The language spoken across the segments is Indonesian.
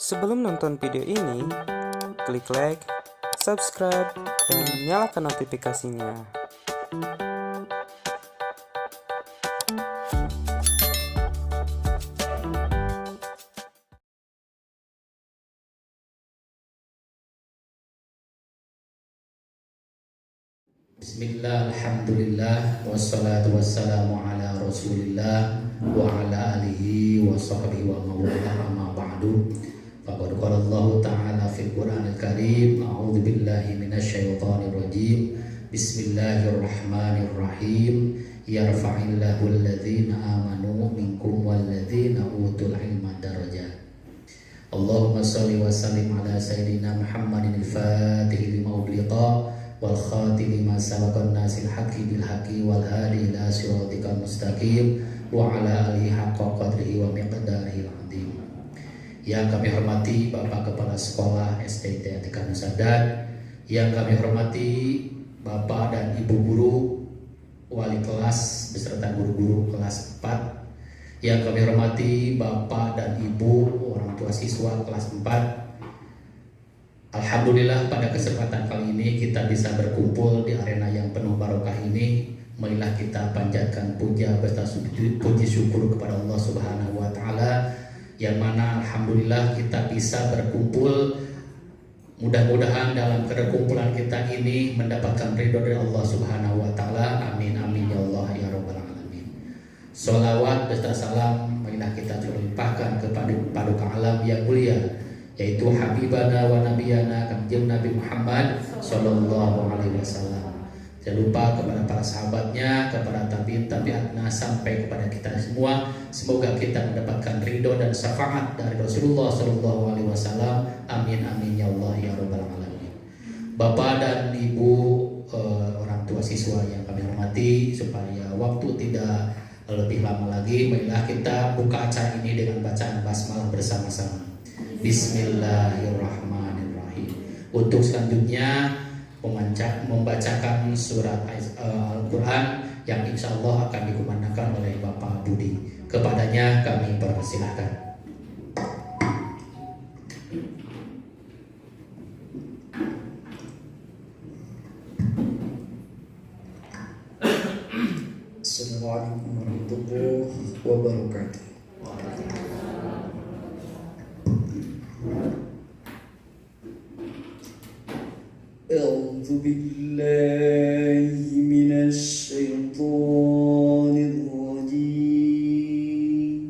Sebelum nonton video ini, klik like, subscribe, dan nyalakan notifikasinya. Bismillah, alhamdulillah, wassalatu wassalamu ala rasulillah wa ala alihi wa sahbihi wa mawala amma ba'du. Faqad qala Allah ta'ala fil Qur'anil Karim, a'udzu billahi minasyaitonir rajim. Bismillahirrahmanirrahim. Yarfa'illahu alladhina amanu minkum walladhina utul ilma darajat. Allahumma shalli wa sallim ala sayyidina Muhammadin al-Fatih lima ughliqa wal khatimi ma sabaqan nasil haqqi bil haqqi wal hadi ila siratikal mustaqim wa ala alihi haqqa qadrihi wa miqdarihi al-azim. Yang kami hormati Bapak Kepala Sekolah SD TK Nusadat, yang kami hormati Bapak dan Ibu guru wali kelas beserta guru-guru kelas 4, yang kami hormati Bapak dan Ibu orang tua siswa kelas 4. Alhamdulillah pada kesempatan kali ini kita bisa berkumpul di arena yang penuh barokah ini. Marilah kita panjatkan puja beserta puji syukur kepada Allah Subhanahu wa taala, yang mana alhamdulillah kita bisa berkumpul. Mudah-mudahan dalam perkumpulan kita ini mendapatkan ridho dari Allah Subhanahu wa taala. Amin amin ya Allah ya rabbal alamin. Sholawat beserta salam marilah kita limpahkan kepada paduka alam yang mulia, yaitu Habibana wa Nabiyana Kanjeng Nabi Muhammad Sallallahu Alaihi Wasallam. Jangan lupa kepada para sahabatnya, kepada tabi'in tabi'atnya, sampai kepada kita semua. Semoga kita mendapatkan ridho dan syafaat dari Rasulullah Sallallahu Alaihi Wasallam. Amin amin ya Allah ya rabbal alamin. Bapak dan Ibu orang tua siswa yang kami hormati, supaya waktu tidak lebih lama lagi, marilah kita buka acara ini dengan bacaan basmalah bersama-sama. Bismillahirrahmanirrahim. Untuk selanjutnya membacakan surat Al-Quran yang insya Allah akan dikumandangkan oleh Bapak Budi. Kepadanya kami persilahkan. Assalamualaikum warahmatullahi wabarakatuh. أعوذ بالله من الشيطان الرجيم.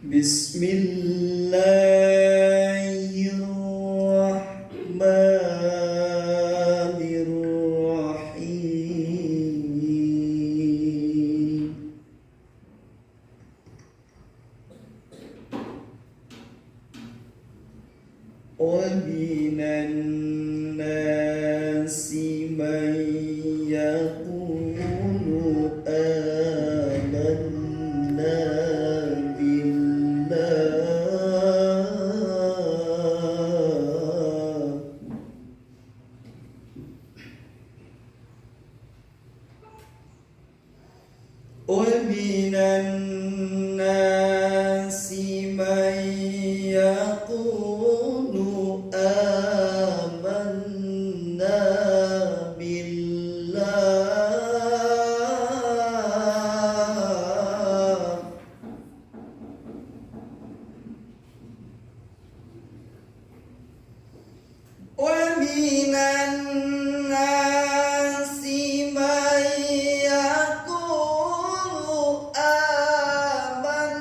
بسم الله الرحمن الرحيم. ومن الناس من يقول آمنا بالله ومن الناس من يقول آمنا بالله ومن الناس من يقول آمنا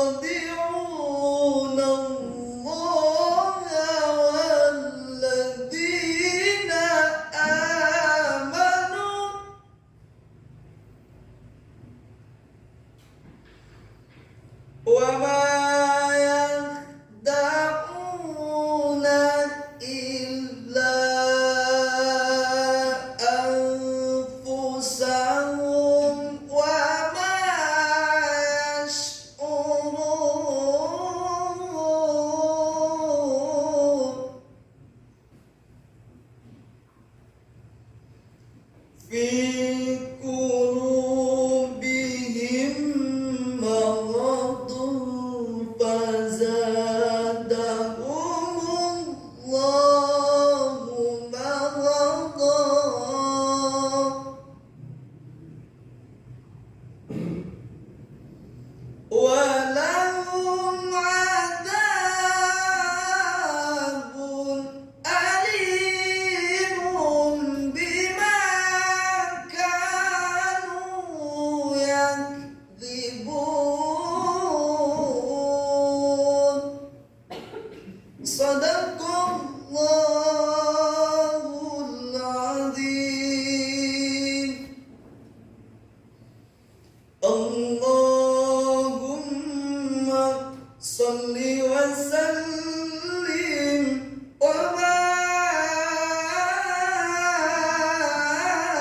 يخادعون الله والذين آمنوا وما يخدعون إلا أنفسهم وما يشعرون في قلوبهم مرض فزادهم الله مرضا ولهم عذاب أليم بما كانوا يكذبون صدق الله العظيم اللهم صل وسلم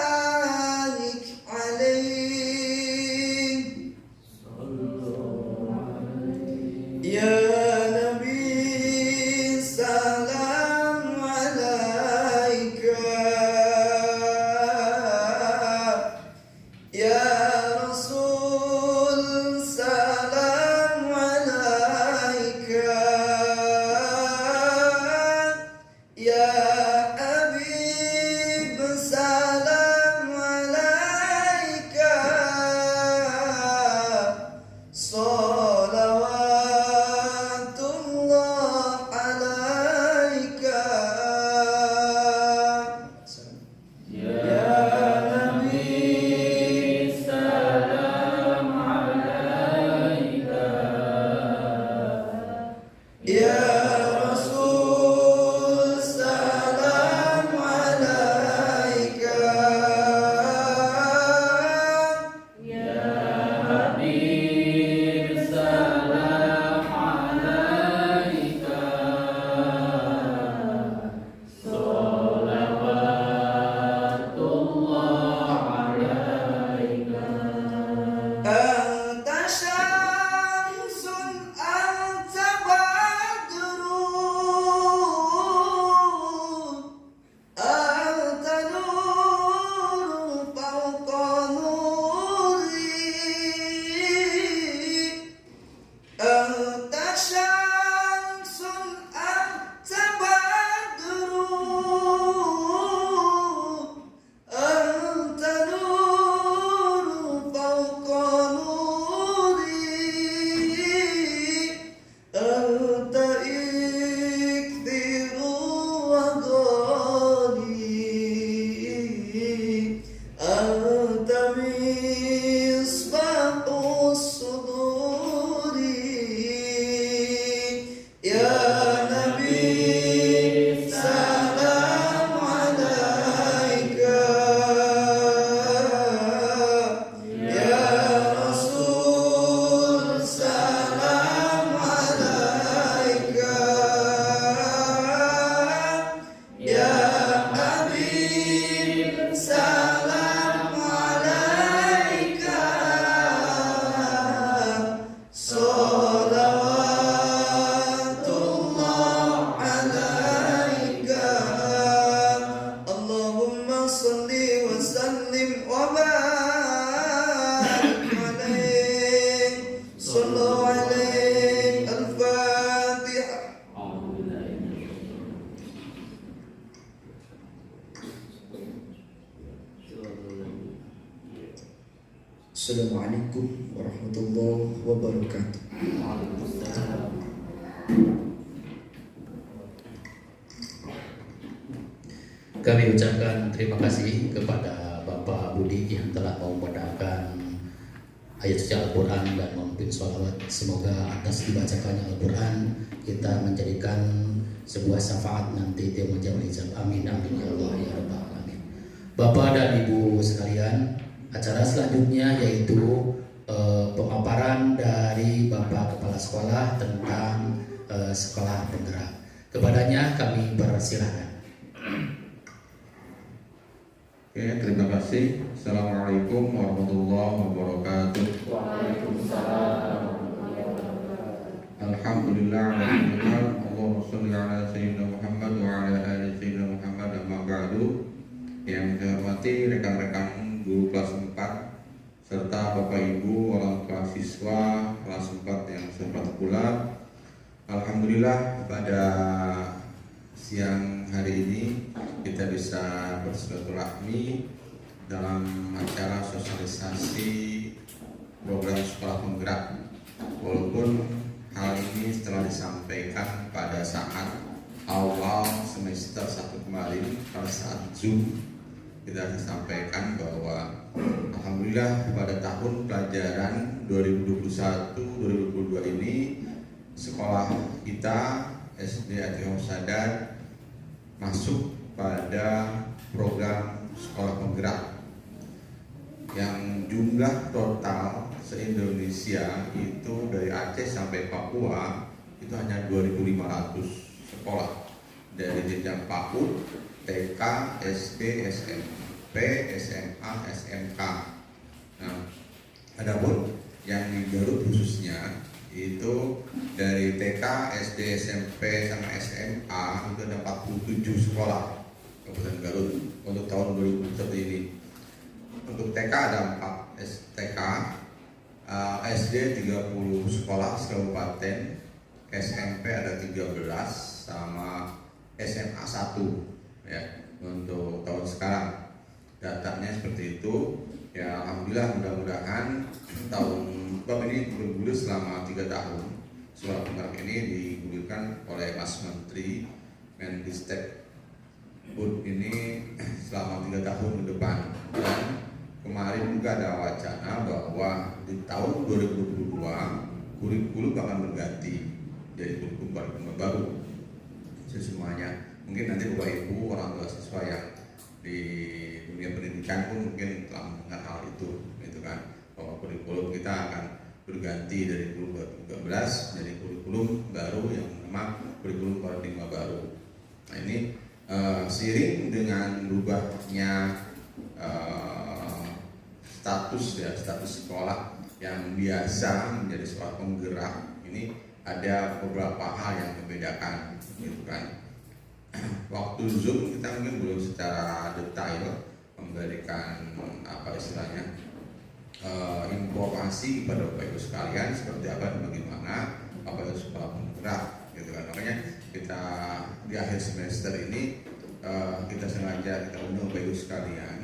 وبارك عليه يا نبي سلام عليك يا رسول سلام عليك يا حبيب سلام عليك صلوات الله عليك يا نبي سلام عليك يا رسول سلام عليك يا حبيب سلام عليك صلوات الله عليك أنت شمس أنت بدر أنت نور فوق نوري أنت شمس أنت بدر أنت نور فوق نوري أنت إكثر وغالي أنت مصباح الصدور يا نبي سلام عليك يا رسول سلام عليك يا حبيب سلام عليك صلوات الله عليك اللهم صل وسلم وبارك عليه صلوا عليه الفاتحة Assalamualaikum warahmatullahi wabarakatuh. Kami ucapkan terima kasih kepada Bapak Budi yang telah memudahkan ayat suci Al-Quran dan memimpin sholawat. Semoga atas dibacakannya Al-Quran kita menjadikan sebuah syafaat nanti dia menjawab ijab. Amin amin ya Allah ya Rabbal alamin. Bapak dan Ibu sekalian, acara selanjutnya yaitu pemaparan dari Bapak Kepala Sekolah tentang sekolah penggerak. Kepadanya kami persilakan. Oke, terima kasih. Assalamualaikum warahmatullahi wabarakatuh. Waalaikumsalam. Alhamdulillah, Allahumma sholli ala sayyidina Muhammad wa ala ali sayyidina Muhammad, amma ba'du. Yang saya hormati rekan-rekan guru kelas 4 serta Bapak Ibu orang tua siswa kelas 4 yang sempat pula. Alhamdulillah pada siang hari ini kita bisa bersilaturahmi dalam acara sosialisasi program sekolah penggerak. Walaupun hal ini setelah disampaikan pada saat awal semester 1 kemarin pada saat Zoom, kita disampaikan bahwa alhamdulillah pada tahun pelajaran 2021-2022 ini sekolah kita SD Atiqah Sadar masuk pada program sekolah penggerak yang jumlah total se-Indonesia itu dari Aceh sampai Papua itu hanya 2.500 sekolah dari jenjang PAUD, TK, SD, SMP, SMA, SMK. Nah, adapun yang di Garut khususnya itu dari TK, SD, SMP sama SMA itu ada 47 sekolah Kabupaten Garut untuk tahun 2021 ini. Untuk TK ada 4 TK, SD 30 sekolah kabupaten, SMP ada 13 sama SMA 1 ya untuk tahun sekarang. Datanya seperti itu. Ya alhamdulillah, mudah-mudahan tahun ini bergulir selama 3 tahun. Sekolah penggerak ini digulirkan oleh Mas Menteri Mendistek Bud ini selama 3 tahun ke depan. Dan kemarin juga ada wacana bahwa di tahun 2022 kurikulum akan berganti jadi kurikulum baru semuanya. Mungkin nanti Bapak Ibu orang tua siswa yang di dunia pendidikan pun mungkin telah mendengar hal itu, gitu kan, bahwa kurikulum kita akan berganti dari kurikulum 2013 menjadi kurikulum baru yang memang kurikulum paradigma baru. Nah ini seiring dengan berubahnya status sekolah yang biasa menjadi sekolah penggerak, ini ada beberapa hal yang membedakan, gitu kan. Waktu Zoom kita mungkin belum secara detail memberikan apa istilahnya informasi kepada Bapak Ibu sekalian seperti apa dan bagaimana apa itu sekolah penggerak, gitu kan. Makanya kita di akhir semester ini kita sengaja kita undang Bapak Ibu sekalian.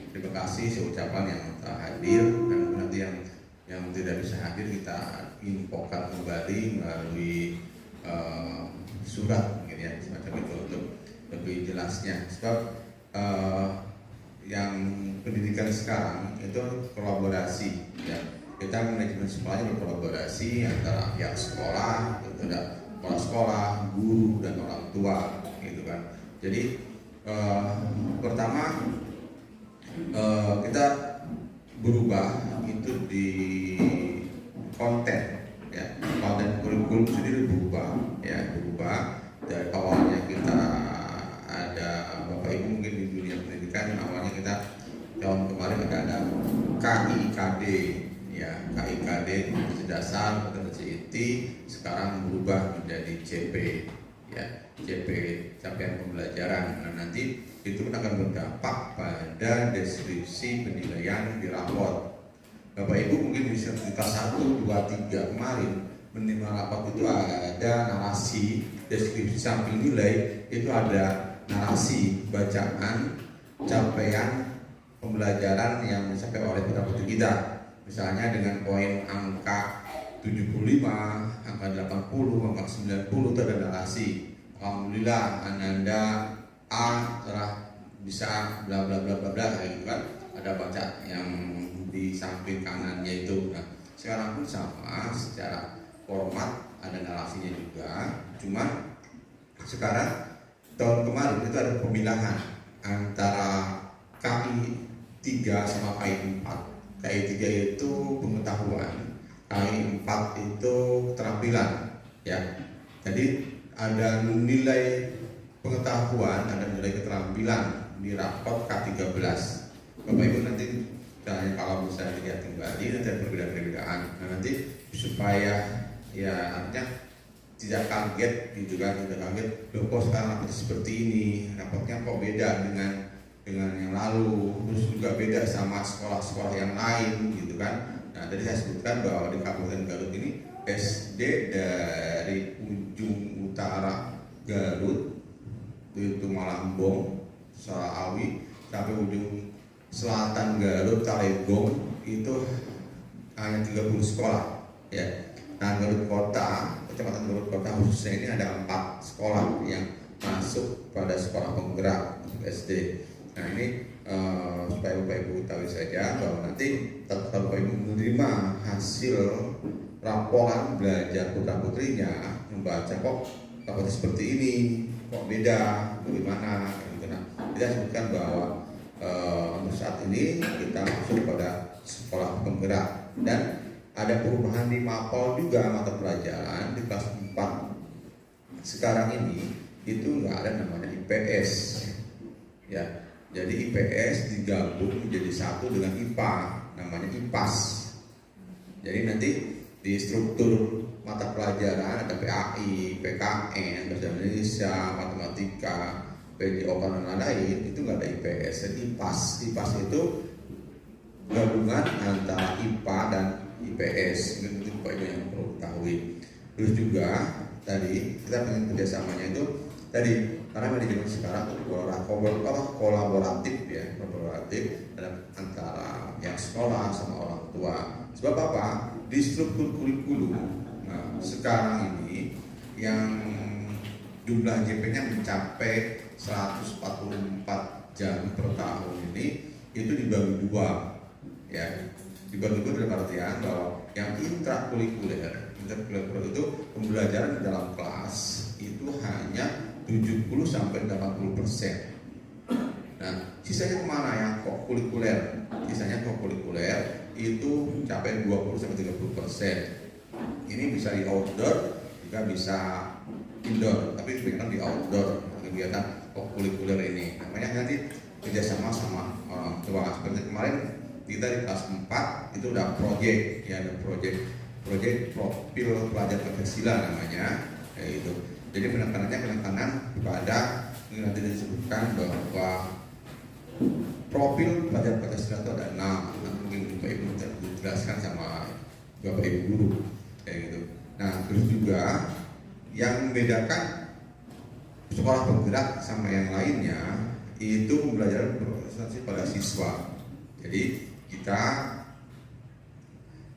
Terima kasih seucapan yang telah hadir, dan nanti yang tidak bisa hadir kita infokan kembali melalui surat mungkin ya, semacam itu untuk lebih jelasnya. Sebab yang pendidikan sekarang itu kolaborasi ya. Kita manajemen sekolahnya berkolaborasi antara pihak sekolah, gitu, ada kepala sekolah, guru dan orang tua, gitu kan. Jadi pertama kita berubah itu di konten ya, konten kurikulum sendiri berubah dari awalnya kita ada Bapak Ibu mungkin di dunia pendidikan awalnya kita tahun kemarin ada KIKD ya, KIKD dasar atau CIT, sekarang berubah menjadi CP ya, CP capaian pembelajaran. Nah nanti itu akan berdampak pada deskripsi penilaian di raport. Bapak Ibu mungkin di kelas 1, 2, 3 kemarin menerima raport itu ada narasi deskripsi samping nilai, itu ada narasi bacaan capaian pembelajaran yang dicapai oleh putra putri kita. Misalnya dengan poin angka 75, angka 80, angka 90 itu ada narasi. Alhamdulillah Ananda A telah bisa bla bla bla bla bla, gitu kan. Ada baca yang di samping kanannya itu. Nah, sekarang pun sama, secara format ada narasinya juga, cuma sekarang tahun kemarin itu ada pemilahan antara KI 3 sama KI 4. KI 3 itu pengetahuan, KI 4 itu keterampilan, ya. Jadi ada nilai pengetahuan, ada nilai keterampilan di rapot K13. Bapak Ibu nanti kalau bisa dilihat kembali nanti ada perbedaan-perbedaan. Nah, nanti supaya ya artinya tidak kaget gitu kan, tidak kaget loh kok sekarang rapotnya seperti ini, rapotnya kok beda dengan yang lalu, terus juga beda sama sekolah-sekolah yang lain gitu kan. Nah, tadi saya sebutkan bahwa di Kabupaten Garut ini SD dari ujung utara Garut itu Malambong, Salawi, sampai ujung selatan Garut, Talegong itu hanya 30 sekolah, ya. Nah, Garut Kota, Kecamatan Garut Kota khususnya ini ada 4 sekolah yang masuk pada sekolah penggerak SD. Nah, ini supaya Bapak Ibu tahu saja bahwa nanti kalau Bapak Ibu menerima hasil laporan belajar putra putrinya, membaca kok rapotnya seperti ini, kok beda, bagaimana gitu. Nah, kita sebutkan bahwa untuk saat ini kita masuk pada sekolah penggerak dan ada perubahan di MAPOL juga, mata pelajaran di kelas 4 sekarang ini itu nggak ada namanya IPS, ya. Jadi IPS digabung menjadi satu dengan IPA, namanya IPAS. Jadi nanti di struktur mata pelajaran ada PAI, PKN, Bahasa Indonesia, Matematika, PJOK dan lain-lain, itu nggak ada IPS. Jadi IPAS itu gabungan antara IPA dan IPS. Itu Bapak Ibu yang perlu ketahui. Terus juga tadi kita pengen kerjasamanya itu tadi karena manajemen sekarang itu kolaboratif ya, kolaboratif antara yang sekolah sama orang tua. Sebab apa? Di struktur kurikulum sekarang ini yang jumlah JP-nya mencapai 144 jam per tahun ini itu dibagi dua, ya. Dibagi dua dalam artian bahwa yang intrakurikuler itu pembelajaran di dalam kelas itu hanya 70-80%. Nah, sisanya kemana yang kokurikuler? Sisanya kokurikuler itu mencapai 20-30%. Ini bisa di outdoor, juga bisa indoor, tapi kebanyakan di outdoor kegiatan kokurikuler ini. Namanya nanti kerjasama sama orang tua. Seperti kemarin kita di kelas 4 itu udah proyek, ya, ada proyek profil pelajar Pancasila namanya, kayak gitu. Jadi penekanan kepada ini nanti disebutkan bahwa profil pelajar Pancasila itu ada 6. Nanti mungkin Bapak Ibu dijelaskan sama Bapak Ibu guru, kayak gitu. Nah, terus juga yang membedakan sekolah penggerak sama yang lainnya itu pembelajaran berorientasi pada siswa. Jadi kita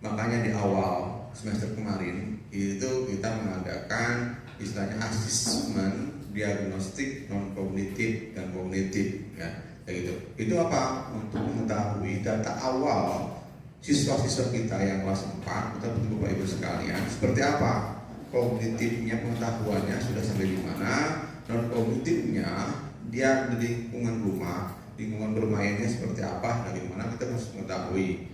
makanya di awal semester kemarin itu kita mengadakan istilahnya asesmen diagnostik non kognitif dan kognitif, ya, kayak gitu. Itu apa? Untuk mengetahui data awal siswa-siswa kita yang kelas 4, kita betul Bapak Ibu sekalian, seperti apa kognitifnya, pengetahuannya sudah sampai di mana, non kognitifnya dia di lingkungan rumah, lingkungan bermainnya seperti apa, dari mana kita harus mengetahui.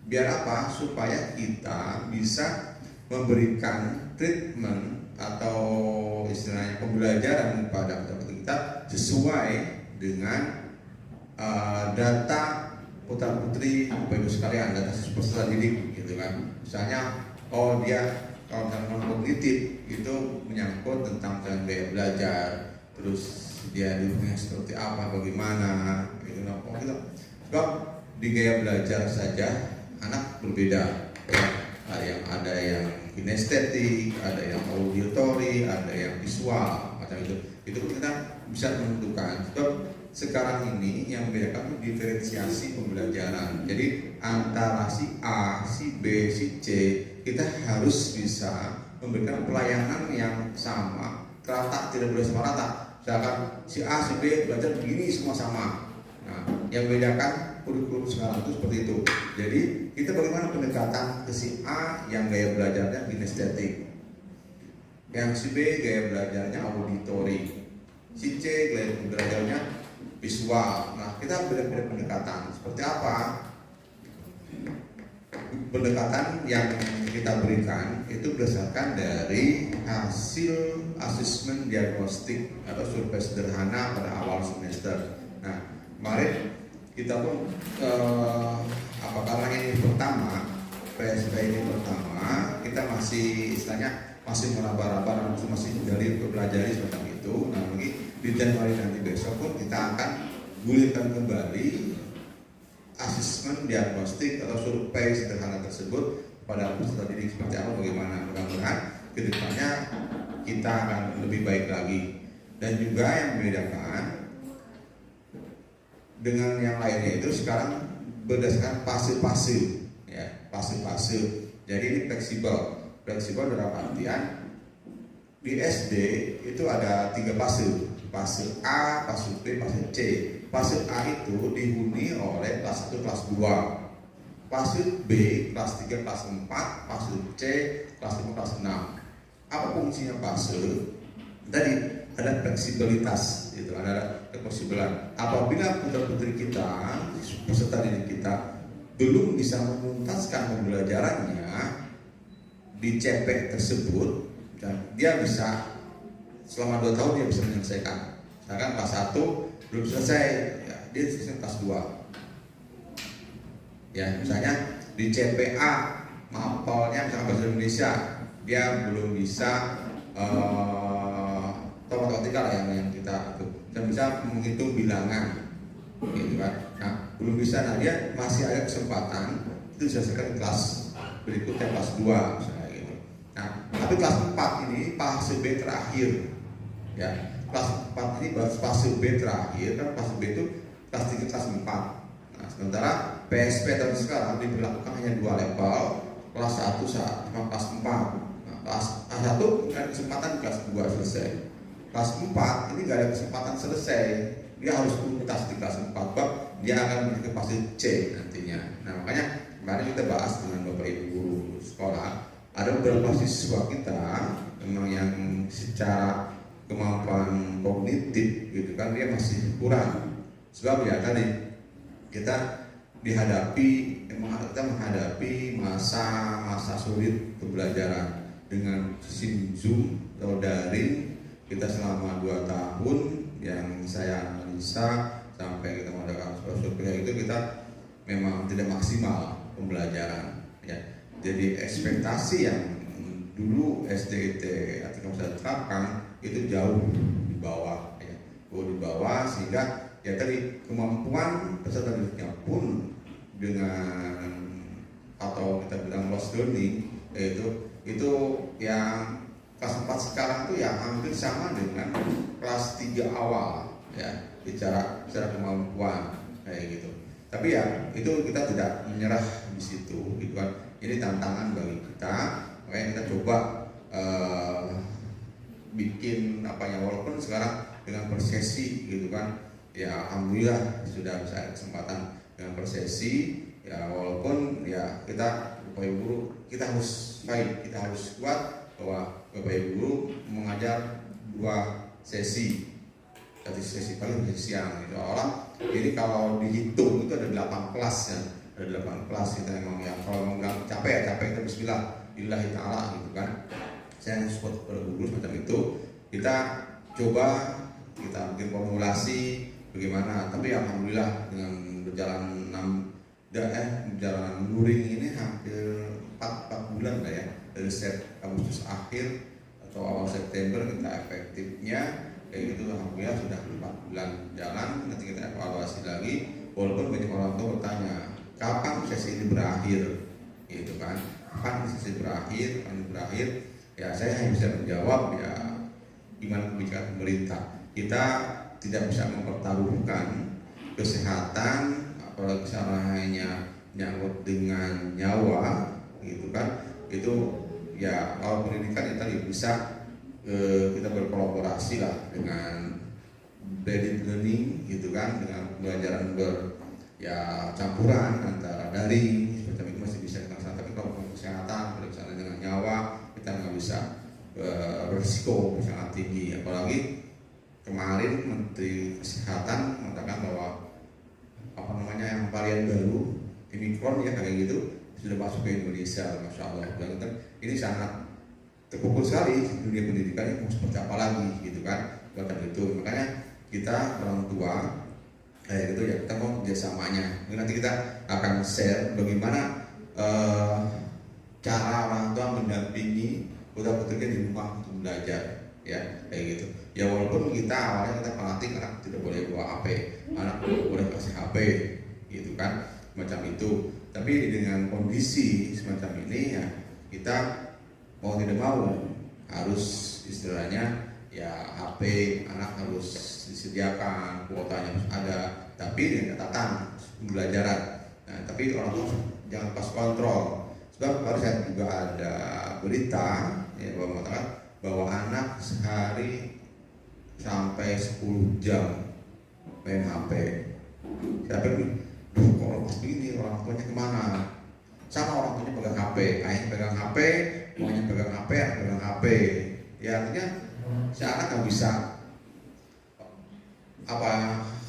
Biar apa? Supaya kita bisa memberikan treatment atau istilahnya pembelajaran kepada kita sesuai dengan data putra putri Bapak Ibu sekalian, data peserta didik gitu kan. Misalnya dia kalau non kognitif itu menyangkut tentang gaya belajar, terus dia dulunya seperti apa, bagaimana gitu. Sebab di gaya belajar saja anak berbeda, ya. Ada yang kinestetik, ada yang auditory, ada yang visual, macam itu. Itu kita bisa menentukan. Sebab sekarang ini yang membedakan itu diferensiasi pembelajaran. Jadi antara si A, si B, si C, kita harus bisa memberikan pelayanan yang sama, rata, tidak boleh sama rata. Misalkan si A, si B belajar begini semua sama. Nah, yang membedakan kurikulum sekarang itu seperti itu. Jadi kita bagaimana pendekatan ke si A yang gaya belajarnya kinestetik, yang si B gaya belajarnya auditori, si C gaya belajarnya visual. Nah, kita beda-beda pendekatan. Seperti apa? Pendekatan yang kita berikan itu berdasarkan dari hasil asesmen diagnostik atau survei sederhana pada awal semester. Nah, kemarin kita pun karena ini pertama, PSP ini pertama, kita masih istilahnya masih meraba-raba, masih dari mempelajari semacam itu. Nah, di Januari nanti besok pun kita akan gulirkan kembali asesmen diagnostik atau survei sederhana tersebut pada peserta didik seperti apa, bagaimana. Mudah-mudahan kedepannya kita akan lebih baik lagi. Dan juga yang membedakan dengan yang lainnya itu sekarang berdasarkan fase-fase, ya, fase-fase. Jadi ini fleksibel dalam artian di SD itu ada 3 fase. Fase A, fase B, fase C. Fase A itu dihuni oleh kelas 1, kelas 2. Fase B, kelas 3, kelas 4. Fase C, kelas 5, kelas 6. Apa fungsinya fase? Tadi ada fleksibilitas, itu ada kefleksibelan. Apabila putra-putri kita, peserta didik kita belum bisa menuntaskan pembelajarannya di CP tersebut, dan dia bisa selama 2 tahun dia bisa menyelesaikan. Misalkan kelas 1 belum selesai, ya, dia selesai kelas 2. Ya, misalnya di CPA mapelnya misalkan bahasa Indonesia, dia belum bisa matematika yang kita itu, dan bisa menghitung bilangan, gitu kan. Nah, belum bisa, nah dia masih ada kesempatan itu diselesaikan kelas berikutnya, kelas 2 misalnya gitu. Nah, tapi kelas 4 ini fase B terakhir. Ya, kelas 4 ini fase B terakhir, kan fase B itu kelas 3, kelas 4. Nah, sementara PSP tahun sekarang diberlakukan hanya 2 level, kelas 1 sama kelas 4. Nah, kelas 1 ada kesempatan kelas 2 selesai. Kelas 4 ini gak ada kesempatan selesai, dia harus tuntas di kelas 4, bab dia akan menuju ke fase C nantinya. Nah, makanya kemarin kita bahas dengan Bapak Ibu guru sekolah, ada beberapa siswa kita memang yang secara kemampuan kognitif gitu kan dia masih kurang. Sebab ya tadi kita menghadapi masa sulit pembelajaran dengan sistem Zoom atau daring. Kita selama 2 tahun yang saya analisa sampai kita mengadakan survei itu kita memang tidak maksimal pembelajaran, ya. Jadi ekspektasi yang dulu SDIT atau saya terapkan itu jauh di bawah, ya. Jauh di bawah, sehingga ya tadi kemampuan peserta didiknya pun dengan atau kita bilang lost learning, yaitu itu yang kelas 4 sekarang tuh ya hampir sama dengan kelas 3 awal, ya, secara kemampuan kayak gitu. Tapi ya itu kita tidak menyerah di situ, gitu kan. Ini tantangan bagi kita, makanya kita coba bikin walaupun sekarang dengan persesi gitu kan, ya alhamdulillah sudah bisa ada kesempatan dengan persesi, ya walaupun ya kita Bapak Ibu guru kita harus fight, kita harus kuat bahwa Bapak Ibu guru mengajar 2 sesi, sesi pagi, sesi siang gitu. Jadi kalau dihitung itu ada 8 kelas, ya, ada 8 kelas kita emang ya. Kalau nggak capek kita bismillah, lillahi ta'ala gitu kan. Saya support pada guru semacam itu. Kita coba kita bikin formulasi bagaimana. Tapi alhamdulillah dengan berjalan berjalan luring ini hampir 4 bulan lah ya, dari Agustus akhir atau awal September kita efektifnya kayak gitu. Alhamdulillah sudah 4 bulan jalan. Nanti kita evaluasi lagi, walaupun banyak orang tua bertanya kapan sesi ini berakhir gitu kan, kapan sesi berakhir, ya saya hanya bisa menjawab ya gimana kebijakan pemerintah. Kita tidak bisa mempertaruhkan kesehatan, apalagi hanya nyangkut dengan nyawa gitu kan. Itu ya kalau pendidikan itu tadi bisa kita berkolaborasi lah dengan blended learning gitu kan, dengan pembelajaran ya campuran antara daring seperti itu masih bisa kita laksanakan. Tapi kalau kesehatan, pemeriksaan dengan nyawa kita nggak bisa, berisiko sangat tinggi. Apalagi kemarin Menteri Kesehatan mengatakan bahwa yang varian baru Omicron ya kayak gitu sudah masuk ke Indonesia, masya Allah. Dan ini sangat terpukul sekali dunia pendidikan ini mau seperti apa lagi gitu kan. Bahkan itu makanya kita orang tua gitu ya, kita mau kerjasamanya. Nanti kita akan share bagaimana cara orang tua mendampingi putra-putrinya di rumah untuk belajar ya kayak gitu. Ya walaupun kita awalnya kita fanatik anak tidak boleh bawa HP, anak tidak boleh kasih HP gitu kan, macam itu. Tapi dengan kondisi semacam ini ya kita mau tidak mau harus istilahnya ya HP anak harus disediakan, kuotanya harus ada, tapi dengan catatan pembelajaran. Nah, tapi orang tua jangan pas kontrol. Sebab baru saya juga ada berita ya bahwa mengatakan bahwa anak sehari sampai 10 jam main HP. Siapa ini? Kalau pas begini orang tuanya kemana? Sama orang tuanya pegang HP, ayahnya pegang HP, mamanya pegang HP, pegang HP. Ya artinya si anak nggak bisa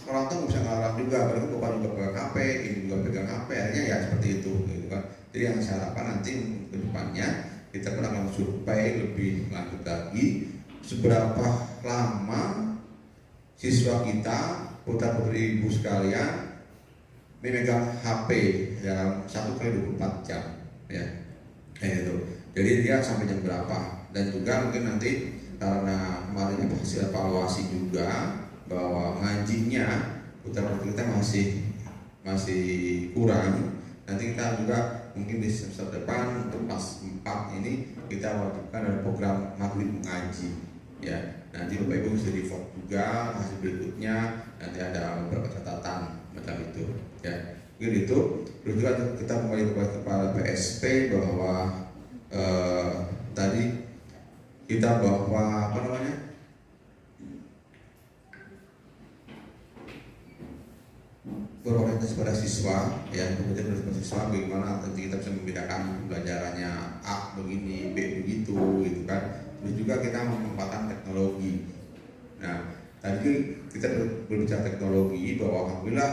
orang tua nggak bisa ngarang juga, padahal bapak juga pegang HP, ibu juga pegang HP, akhirnya ya seperti itu gitu kan. Jadi yang saya harapkan nanti ke depannya kita pun akan survei lebih lanjut lagi seberapa lama siswa kita, putra-putri ibu sekalian memegang HP dalam 1 kali 24 jam ya. Itu. Jadi dia sampai jam berapa, dan juga mungkin nanti karena kemarin hasil evaluasi juga bahwa ngajinya putra-putri kita masih kurang. Nanti kita juga mungkin di semester depan untuk kelas 4 ini kita wajibkan ada program maghrib mengaji ya. Nanti Bapak Ibu bisa di vote juga hasil berikutnya, nanti ada beberapa catatan macam itu ya. Mungkin itu. Terus juga kita kembali kepada PSP bahwa tadi kita bahwa berorientasi pada siswa ya, kemudian pada siswa bagaimana nanti kita bisa membedakan pembelajarannya A begini, B begitu gitu kan. Terus juga kita memanfaatkan teknologi. Nah, tadi kita berbicara teknologi bahwa alhamdulillah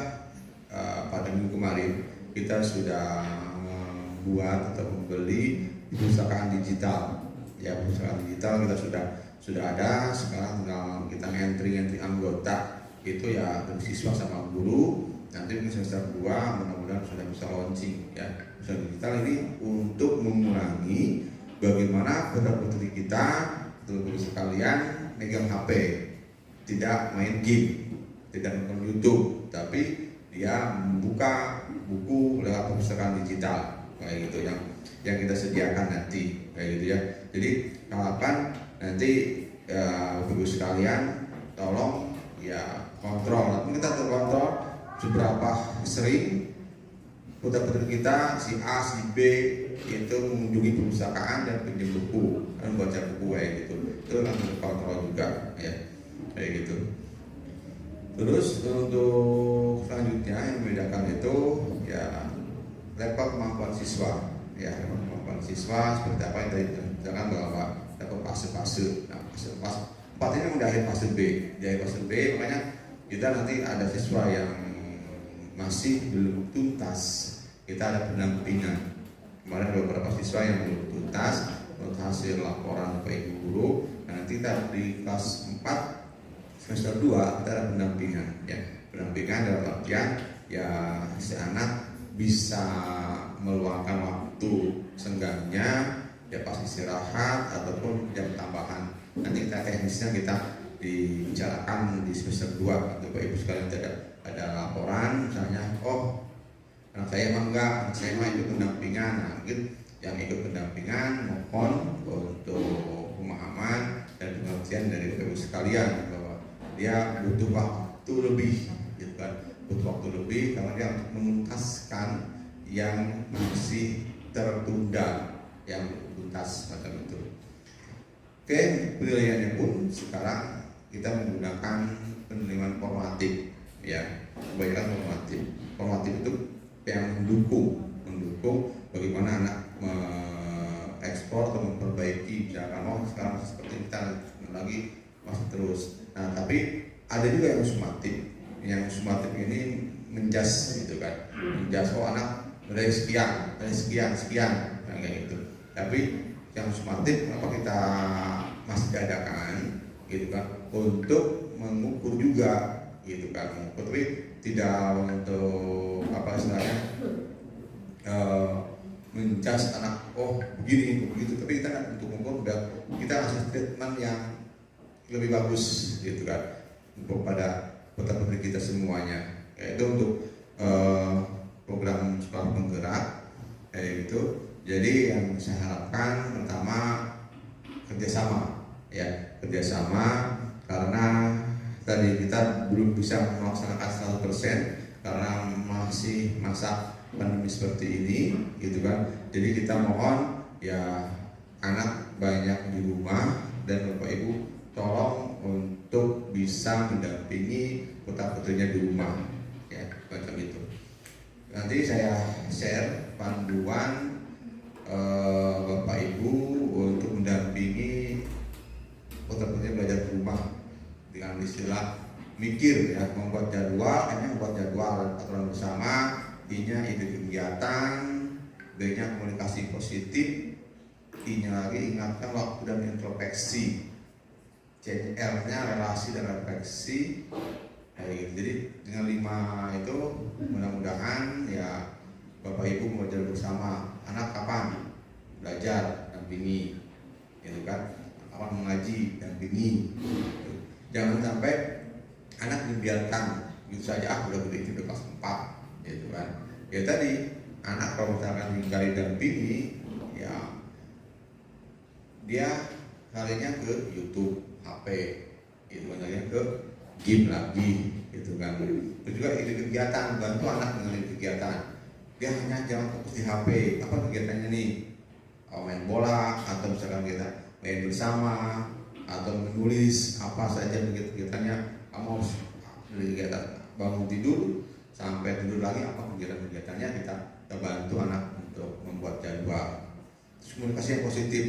pada minggu kemarin kita sudah membuat atau membeli perpustakaan digital. Ya, perpustakaan digital kita sudah ada. Sekarang tinggal kita entry anggota itu ya dari siswa sama guru. Nanti mungkin semester 2 mudah-mudahan sudah bisa launching ya. Perpustakaan digital ini untuk mengurangi bagaimana putra-putri kita, teman-teman sekalian, megang HP, tidak main game, tidak nonton YouTube, tapi dia membuka buku lewat perpustakaan digital kayak gitu yang kita sediakan nanti kayak gitu ya. Jadi harapan nanti ibu sekalian tolong ya kontrol, kita terkontrol seberapa sering putra-putri kita si A si B itu mengunjungi perpustakaan dan pinjam buku dan baca buku kayak gitu. Itu kan terkontrol juga ya kayak gitu. Terus untuk selanjutnya yang membedakan itu ya level kemampuan siswa ya, level kemampuan siswa seperti apa yang tadi dikatakan bahwa level fase-fase. Nah, fase 4 ini udah akhir fase B. Di akhir fase B makanya kita nanti ada siswa yang masih belum tuntas, kita ada pendampingan. Kemarin ada beberapa siswa yang belum tuntas menurut hasil laporan Bapak Ibu guru. Nah, nanti kita di kelas 4 semester 2 kita ada pendampingan ya. Pendampingan dalam artian ya si anak bisa meluangkan waktu senggangnya ya pas istirahat ataupun jam tambahan. Nanti kita teknisnya kita dibicarakan di semester 2 untuk Bapak Ibu sekalian. Ada laporan misalnya, oh anak saya emang enggak, anak saya mah ikut pendampingan. Nah, mungkin yang ikut pendampingan mohon untuk pemahaman dan pengertian dari Bapak Ibu sekalian bahwa dia butuh waktu lebih gitu kan, butuh waktu lebih karena dia menuntaskan yang masih tertunda, yang tuntas macam itu. Oke, penilaiannya pun sekarang kita menggunakan penilaian formatif ya, kebanyakan formatif. formatif itu yang mendukung bagaimana anak ekspor atau memperbaiki, misalkan sekarang seperti kita lagi masih terus. Nah tapi ada juga yang sumatif ini menjas gitu kan, menjas anak dari sekian nah, kayak gitu. Tapi yang sumatif kenapa kita masih adakan gitu kan, untuk mengukur juga gitu kan, tapi tidak untuk apa istilahnya menjas anak begini begitu, tapi kita untuk mengukur kita kasih statement yang lebih bagus gitu kan kepada peserta kita semuanya, yaitu untuk program sekolah penggerak kayak gitu. Jadi yang saya harapkan pertama kerjasama karena tadi kita belum bisa melaksanakan 100% karena masih masa pandemi seperti ini gitu kan. Jadi kita mohon ya anak banyak di rumah dan Bapak Ibu tolong untuk bisa mendampingi putra-putrinya di rumah ya, macam itu. Nanti saya share panduan Bapak Ibu untuk mendampingi putra-putrinya belajar di rumah dengan istilah mikir ya, membuat jadwal, aturan bersama, I-nya ide kegiatan, B-nya komunikasi positif, I-nya lagi ingatkan waktu dan introspeksi, R-nya relasi dan refleksi. Jadi dengan 5 itu mudah-mudahan ya Bapak Ibu belajar bersama. Anak kapan belajar, dampingi, gitu kan? Kapan mengaji, dampingi. Jangan sampai anak dibiarkan gitu saja, udah gede itu udah kelas 4, gitu kan? Ya tadi anak kalau misalkan tinggal dampingi, ya dia larinya ke YouTube, HP, itu larinya ke game lagi, gitu kan? Itu juga ide kegiatan, bantu anak dengan ide kegiatan. Dia hanya jangan fokus di HP. Apa kegiatannya nih? Main bola atau misalkan kita main bersama atau menulis apa saja kegiatannya. Kamu harus kegiatan bangun tidur sampai tidur lagi apa kegiatannya, kita bantu anak untuk membuat jadwal. Komunikasi yang positif.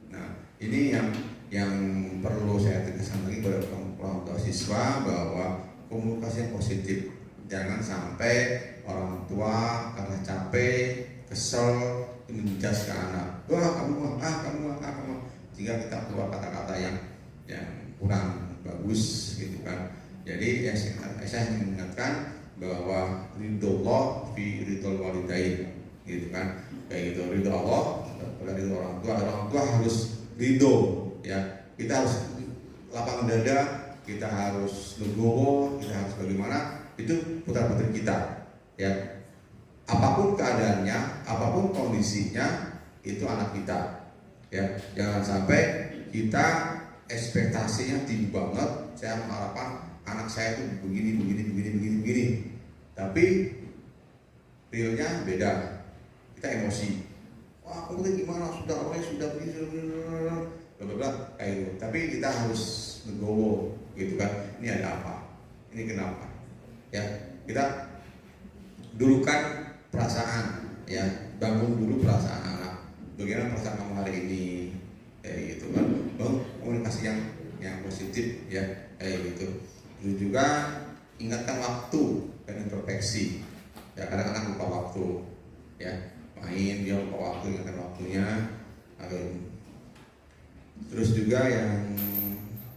Nah ini yang perlu saya tegaskan lagi kepada orang tua siswa bahwa komunikasi yang positif. Jangan sampai orang tua karena capek, kesel menjas ke anak. Kamu, jika kita keluar kata-kata yang kurang bagus gitu kan. Jadi saya ingin mengingatkan bahwa ridho Allah fi ridhol walidain gitu kan. Kayak gitu, ridho Allah pada ridho orang tua harus ridho ya. Kita harus lapang dada, kita harus legowo, kita harus bagaimana, itu putra-putri kita ya. Apapun keadaannya, apapun kondisinya, itu anak kita ya. Jangan sampai kita ekspektasinya tinggi banget. Saya mengharapkan anak saya itu begini, tapi realnya beda. Kita emosi. Wah, kamu gimana? Sudah begini, kayak gitu. Tapi kita harus legowo gitu kan. Ini ada apa? Ini kenapa? Ya, kita dulukan perasaan ya, bangun dulu perasaan anak. Bagaimana perasaan kamu hari ini? Kayak gitu kan. Komunikasi yang positif ya, kayak gitu. Terus juga ingatkan waktu dan introspeksi. Ya, kadang-kadang lupa waktu ya. Main dia lupa waktu, ingatkan waktunya. Terus juga yang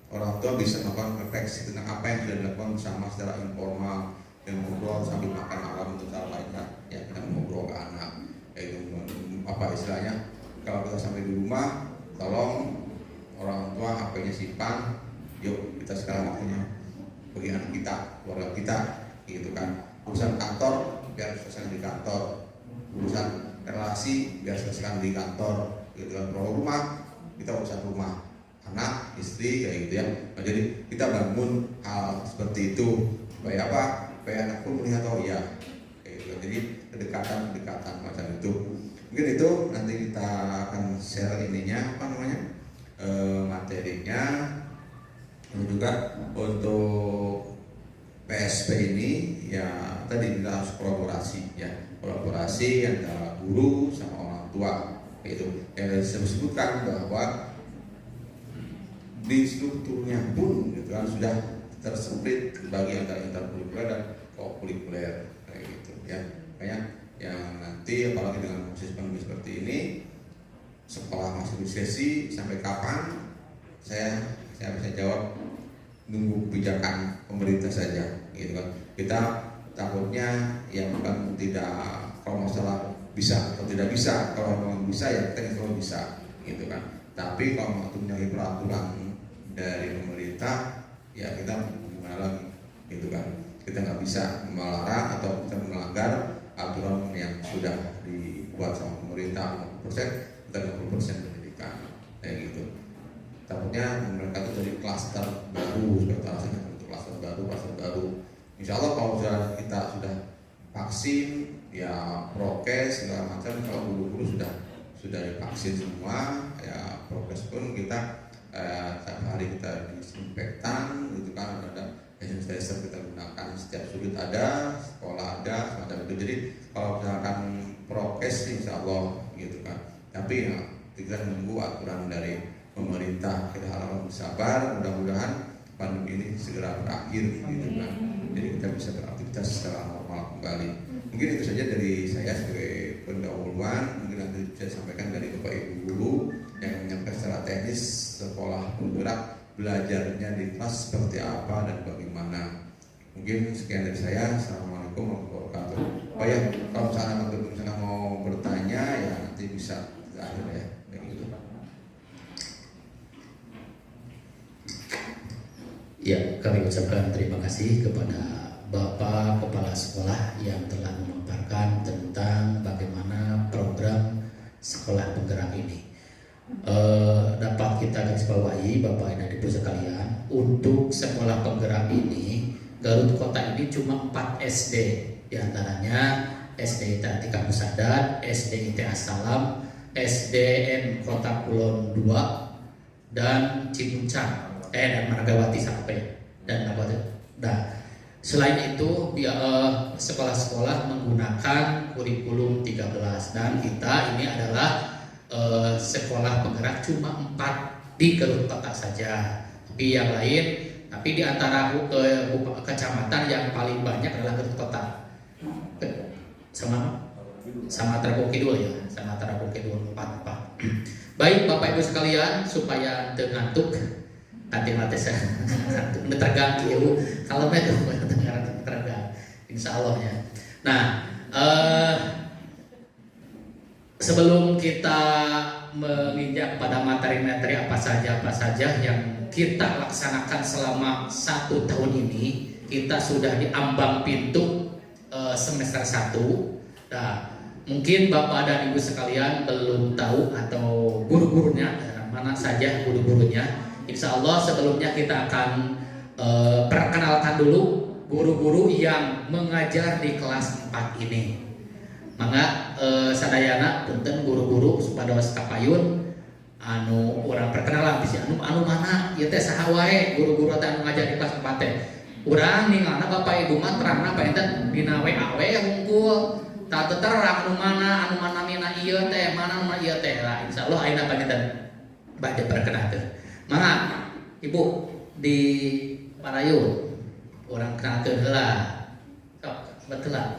orang tua bisa melakukan refleksi tentang apa yang sudah dilakukan bersama secara informal dan ngobrol sambil makan malam untuk cara lainnya ya, kita ngobrol ke anak apa istilahnya, kalau kita sampai di rumah tolong orang tua HP-nya simpan, yuk kita sekarang waktunya bagi anak kita, keluarga kita gitu kan. Urusan kantor biar selesai di kantor, urusan relasi biar selesai di kantor gitu kan. Kalau rumah kita urusan rumah, anak, istri kayak gitu ya. Nah, jadi kita bangun hal seperti itu supaya apa? Supaya anak pun melihat kayak gitu. Jadi kedekatan macam itu. Mungkin itu nanti kita akan share ininya materinya. Dan juga untuk PSP ini ya tadi kita harus kolaborasi ya, kolaborasi antara guru sama orang tua itu yang disebutkan bahwa di strukturnya pun gitu kan sudah tersempit bagi antara interkurikuler dan kokurikuler kayak gitu ya. Kayak yang nanti apalagi dengan proses pandemi seperti ini, sekolah masih sesi sampai kapan saya bisa jawab nunggu kebijakan pemerintah saja gitu kan. Kita takutnya yang bukan tidak, kalau masalah bisa atau tidak bisa, kalau memang bisa ya kita kalau bisa gitu kan. Tapi kalau untuk menyalahi peraturan dari pemerintah ya kita gimana lagi gitu kan. Kita nggak bisa melarang atau kita melanggar aturan yang sudah dibuat sama pemerintah 50% dan 60% pendidikan kayak gitu. Takutnya mereka itu dari klaster baru, seperti alasannya untuk klaster baru. Insya Allah kalau kita sudah vaksin ya, prokes segala macam, kalau guru-guru sudah divaksin semua ya, prokes pun kita setiap hari kita disinfektan gitu kan, ada hand sanitizer kita gunakan setiap sudut, ada sekolah ada semacam itu. Jadi kalau misalkan prokes insya Allah gitu kan, tapi ya, kita menunggu aturan dari pemerintah. Kita harap bersabar, mudah-mudahan pandemi ini segera berakhir gitu kan, jadi kita bisa beraktivitas secara normal kembali. Mungkin itu saja dari saya sebagai pendahuluan. Mungkin nanti saya sampaikan dari Bapak Ibu guru yang menyampaikan secara teknis sekolah penggerak, belajarnya di kelas seperti apa dan bagaimana. Mungkin sekian dari saya. Assalamualaikum warahmatullahi wabarakatuh. Oh ya, kalau misalnya mau bertanya ya nanti bisa kita akhir ya. Ya, kami ucapkan terima kasih kepada Bapak Kepala Sekolah yang telah memaparkan tentang bagaimana program sekolah penggerak ini. Dapat kita garis bawahi Bapak dan Ibu sekalian, untuk sekolah penggerak ini Garut Kota ini cuma 4 SD, diantaranya SD Tika Musadat, SD IT Assalam, SDN Kota Kulon 2, dan Cipuncang, dan Margawati sampai dan Margawati. Nah, selain itu sekolah-sekolah menggunakan kurikulum 13 dan kita ini adalah sekolah penggerak cuma 4 di Garut Kota saja. Tapi yang lain, tapi di antara kecamatan yang paling banyak adalah Garut Kota. Sama Trabung Kidul ya, sama Trabung Kidul 4. Baik Bapak Ibu sekalian, supaya ngantuk nanti saya tergang kieu kalau mereka tergang insya Allah ya. Nah, sebelum kita menginjak pada materi-materi apa saja yang kita laksanakan selama 1 tahun ini, kita sudah di ambang pintu semester 1. Nah, mungkin Bapak dan Ibu sekalian belum tahu atau guru-gurunya mana saja guru-gurunya. Insya Allah sebelumnya kita akan perkenalkan dulu guru-guru yang mengajar di kelas 4 ini. Mangga sadayana punten guru-guru supados kapayun anu urang perkenalan bisi anu mana ieu teh saha wae guru-guru teh anu ngajar di kelas 4 teh. Urang ningalna Bapak Ibu mah terangna painten dina WA we hungkul. Tak terang anu mana mina ieu teh, mana anu ieu teh. Lah insyaallah ayeuna painten badhe perkenalkeun. Mangga Ibu di Parayun orang kenalkeun heula. Sok betul lah.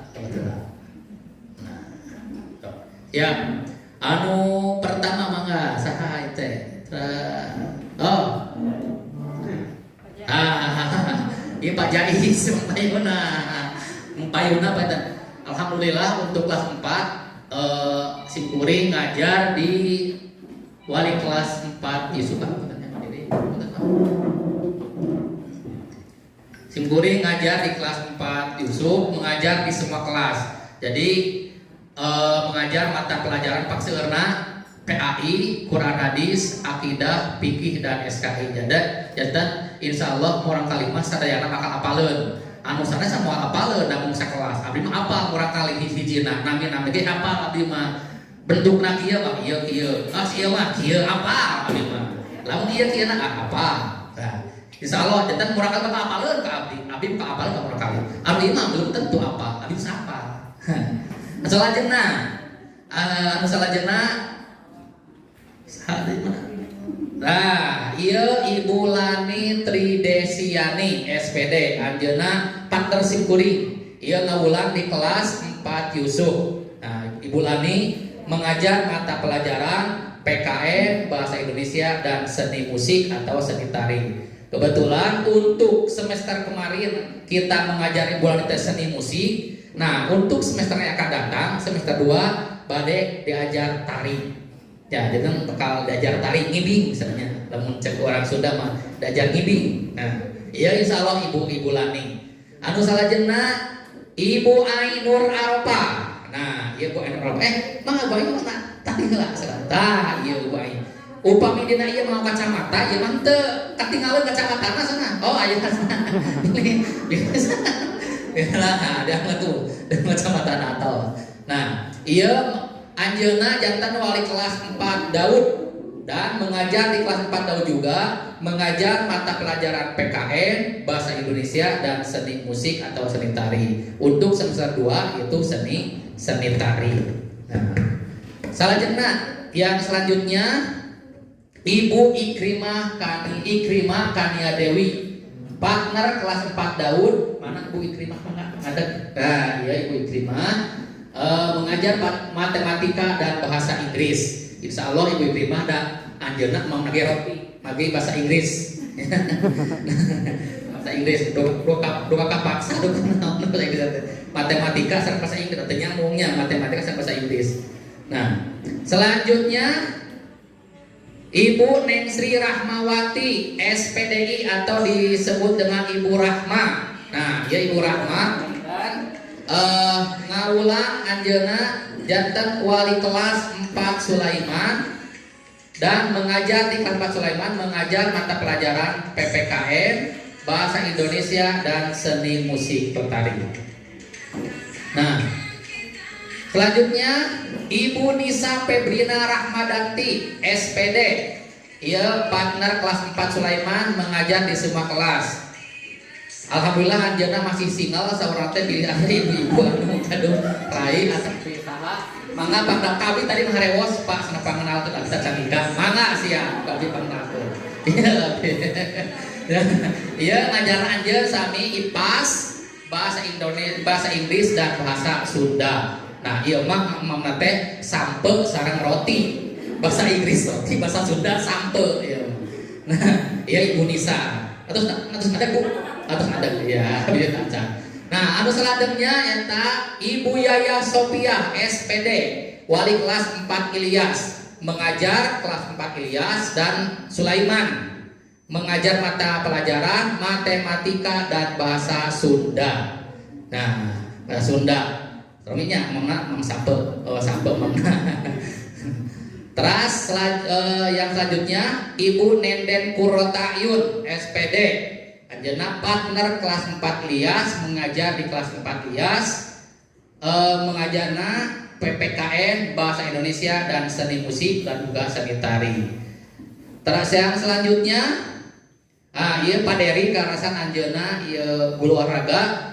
Nah, sok. Ya, anu pertama mangga saha teh? Oh. Ieu Pak Jais Payuna paten. Alhamdulillah untuk kelas 4 Simkuring ngajar di wali kelas 4 Yusuf Simkuring ngajar di kelas 4 Yusuf mengajar di semua kelas. Jadi mengajar mata pelajaran Pakseueurna PAI, Quran Hadis, Akidah, Fikih dan SKI. Janten insyaallah murang kalimah sadayana bakal apaleun. Anu sana semua apaleun namun sakelas. Abdi mah apa murang kali hiji-hijina nami ge apa abdi mah bentukna kieu mah kieu. Ah sieu mah kieu apa abdi mah. Lamun ieu kieu apa. Nah, Insya Allah jantan murah kali bakal apalin ke abdi bakal apalin ke murah kali. Abdi mah belum tentu apa, abdi siapa? Salajengna, salajengna, saha deui mana? Nah, ieu Ibu Lani Tridesiani SPD anjeunna partner simkuring. Ieu ngawulang di kelas 4 Yusuf. Nah, Ibu Lani mengajar mata pelajaran PKN Bahasa Indonesia dan Seni Musik atau Seni Tari. Kebetulan untuk semester kemarin kita mengajar Ibu Lani Seni Musik. Nah, untuk semester yang akan datang, semester 2 bade diajar tari. Ya, jadi bakal diajar tari ngibing misalnya. Lamun cek orang Sunda mah diajar ngibing. Nah, iya insya Allah Ibu Lani. Anu salajengna Ibu Ainur Aropa. Nah, iya Bu Ainur Aropa. Mangga Bu Ainur mana? Tadi heula sarata ieu Bu Ainur. Upami dina ieu mau kacamata, ieu mah teu katinggalin kacamatana sana. Oh, aya sana. Lah, ada mah tuh, kacamata Natal. Nah, ieu anjeunna jantan wali kelas 4 Daud dan mengajar di kelas 4 Daud juga, mengajar mata pelajaran PKN Bahasa Indonesia dan Seni Musik atau Seni Tari. Untuk semester 2 itu seni tari. Nah, salajengna yang selanjutnya Ibu Ikrimah Kania Dewi, partner kelas 4 Daud. Mana Bu Ikrimah? Mana? Ada. Nah, iya Ibu Ikrimah mengajar matematika dan bahasa Inggris. Insya Allah Ibu Ikrimah dan anjeunna mau nage roti, nage bahasa Inggris. Bahasa Inggris dua kapaksa matematika sareng bahasa Inggris teh nyambungnya matematika sareng bahasa Inggris. Nah, selanjutnya Ibu Nengsri Rahmawati SPDI atau disebut dengan Ibu Rahma. Nah, ya Ibu Rahma ngawulang anjeunna janten wali kelas 4 Sulaiman dan mengajar di kelas 4 Sulaiman, mengajar mata pelajaran PPKN Bahasa Indonesia dan Seni Musik Tari. Nah, selanjutnya Ibu Nisa Febrina Rahmadanti SPD. Ia partner kelas 4 Sulaiman, mengajar di semua kelas. Alhamdulillah anjeunna masih single saurang teh pilih ada ibu-ibu anu kado rai atau saha. Mangga pangdak kami tadi mengharewos Pak sana pangenalkeun abdi canika. Mangga sia kami pangenalkeun. Iya ngajar anjeun sami IPAS, bahasa Indonesia, bahasa Inggris dan bahasa Sunda. Nah, ieu mah mamna teh sampe sareng roti. Bahasa Inggris roti, bahasa Sunda sampe ieu. Nah, iya Ibu Nisa. Terus ada Bu, terus ada ya, dia baca. Nah, anu saladengnya eta Ibu Yaya Sophia SPD, wali kelas 4 Ilyas, mengajar kelas 4 Ilyas dan Sulaiman, mengajar mata pelajaran matematika dan bahasa Sunda. Nah, bahasa Sunda. Rominya mangna mang sampe, sampe mangna. Terus yang selanjutnya Ibu Nenden Kurotayun SPD, anjeunna partner kelas 4 Ilyas, mengajar di kelas 4 Ilyas, mengajarna PPKN Bahasa Indonesia dan Seni Musik dan juga Seni Tari. Terus yang selanjutnya ieu Pak Deri karasan anjeunna ieu guru olahraga,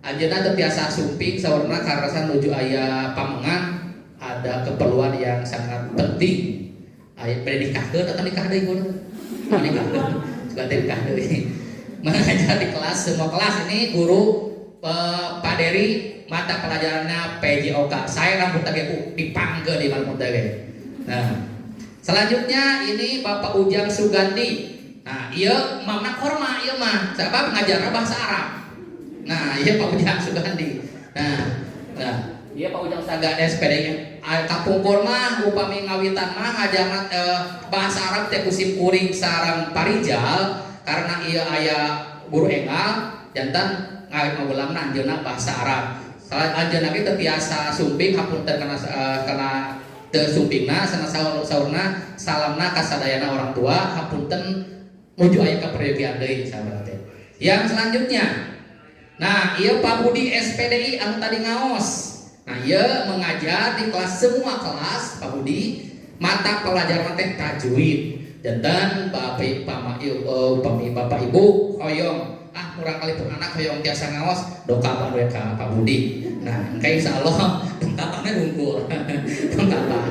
anjeunna teu tiasa sumping saurna karasan nuju aya pamengan. Ada keperluan yang sangat penting. Aya nikahkeun atau nikah deui guru? Nikahkeun. Suka nikah deui. Mengajar di kelas, semua kelas ini guru Pak Deri mata pelajarannya PJOK. Saya rambut tadi dipangke di rambut tadi. Nah, selanjutnya ini Bapak Ujang Sugandi. Nah, ieu mamna korma ieu mah. Sabab ngajarna bahasa Arab. Nah, ieu Pak Ujang Sugandi. Nah, iya Pak Ujang Sugandi SPD kapungkur mah upami ngawitan mah ngajarna bahasa Arab teh kusim kuring sareng parijal karena ieu aya guru enggal jantan ngawulangna anjeunna bahasa Arab. Anjeunna ge teu tiasa sumping hapunten kana teu sumpingna sana saurna salamna ka sadayana orang tua hapunten nuju aya ka peryogian deui sahabat teh. Yang selanjutnya nah ieu Pak Budi SPDI anu tadi ngaos. Nah, ia mengajar di kelas semua kelas Pak Budi mata pelajaran teh tajwid, Jantan bapak bapak ibu hoyong murang kali pun anak hoyong tiasa ngaos dongkapan we ka Pak Budi. Nah, engke insyaallah dongkapannya unggul. Dongkapan.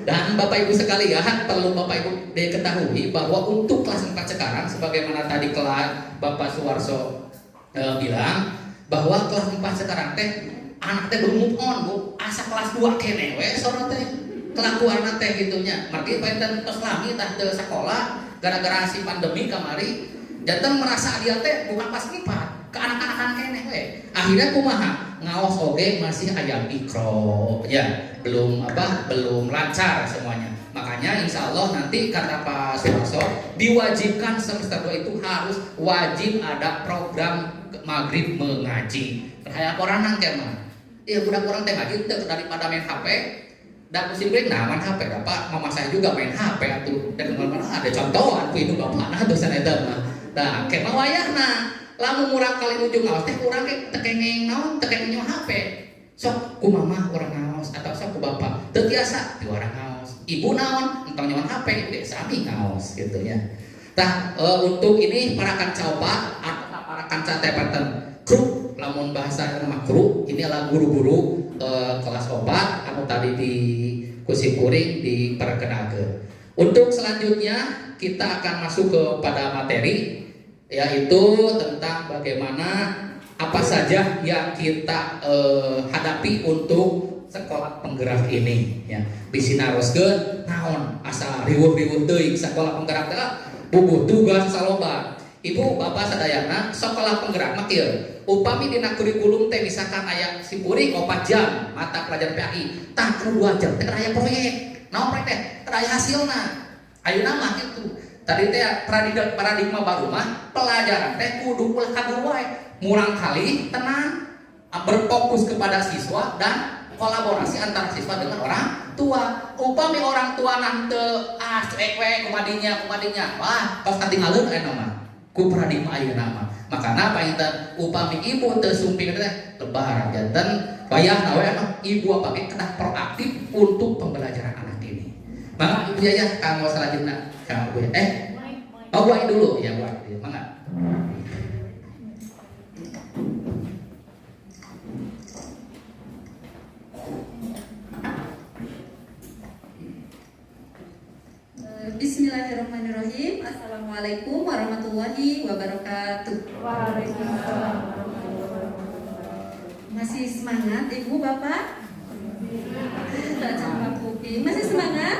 Dan Bapak Ibu sekalian, perlu Bapak Ibu diketahui bahwa untuk kelas 4 sekarang sebagaimana tadi kelas Bapak Suwarso bilang bahwa kelas 4 sekarang teh anak teh belum move on, Bu. Asa kelas 2 kene we sora teh. Kelakuan teh gitunya. Margi paetan tos lami tah teu sakolah gara-gara si pandemi kamari. Jantan merasa dia teh bukan pas 4 ke anak-anakan kene we. Akhirnya kumaha? Ngaos oge masih ayam ikro ya, belum lancar semuanya. Makanya insya Allah nanti kata Pak Suwarso diwajibkan semester 2 itu harus wajib ada program maghrib mengaji. Terhadap orang nangke mah. Ya budak orang teh ngaji teh daripada main HP. Dan musim break main HP dapat mama saya juga main HP atuh. Dan kemana-mana ada contohan ku itu bapak nah tuh sana eta mah. Nah, kemah wayahna. Lamun murang kali ujung ngaos teh urang ge tekengeng naon tekengeng HP. Sok ku mama urang ngaos atau sok ku bapak. Teu tiasa di urang ngaos. Ibu naon entong nyawan HP ge sami ngaos gitu ya. Tah untuk ini para kanca opat atau para kanca tepeten kru lamun bahasa nama kru ini adalah guru-guru kelas opat anu tadi di kursi kuring diperkenalkan. Untuk selanjutnya kita akan masuk kepada materi yaitu tentang bagaimana apa saja yang kita hadapi untuk sekolah penggerak ini ya. Bisinaroskeun naon asa riweuh-riweuh teuing sekolah penggerak teh bubuh tugas saloba. Ibu bapak sadayana sekolah penggerak mah kieu. Upami dina kurikulum teh misalkan aya si kuring 4 jam mata pelajaran PAI, tah 2 jam teh aya proyek. Naon proyek teh? Aya hasilna. Ayeuna mah kitu. Tadi teh paradigma baru mah pelajaran teh kudu ulah kaguru wae. Murang kali tenang berfokus kepada siswa dan kolaborasi antara siswa dengan orang tua. Upami orang tua nante cuek we kumadinya wah tos katinggaleuh aya mah ku paradigma ayeuna mah. Makana painten upami ibu teu sumping teh lebar janten bayahna we ibu apa ge kedah proaktif untuk pembelajaran anak ini. Maka ibu ya kanggo selanjutnya kanggo buat dulu ya buat mangga. Bismillahirrahmanirrahim. Assalamualaikum warahmatullahi wabarakatuh. Waalaikumsalam. Masih semangat ibu bapak? Tak campak kuping. Masih semangat?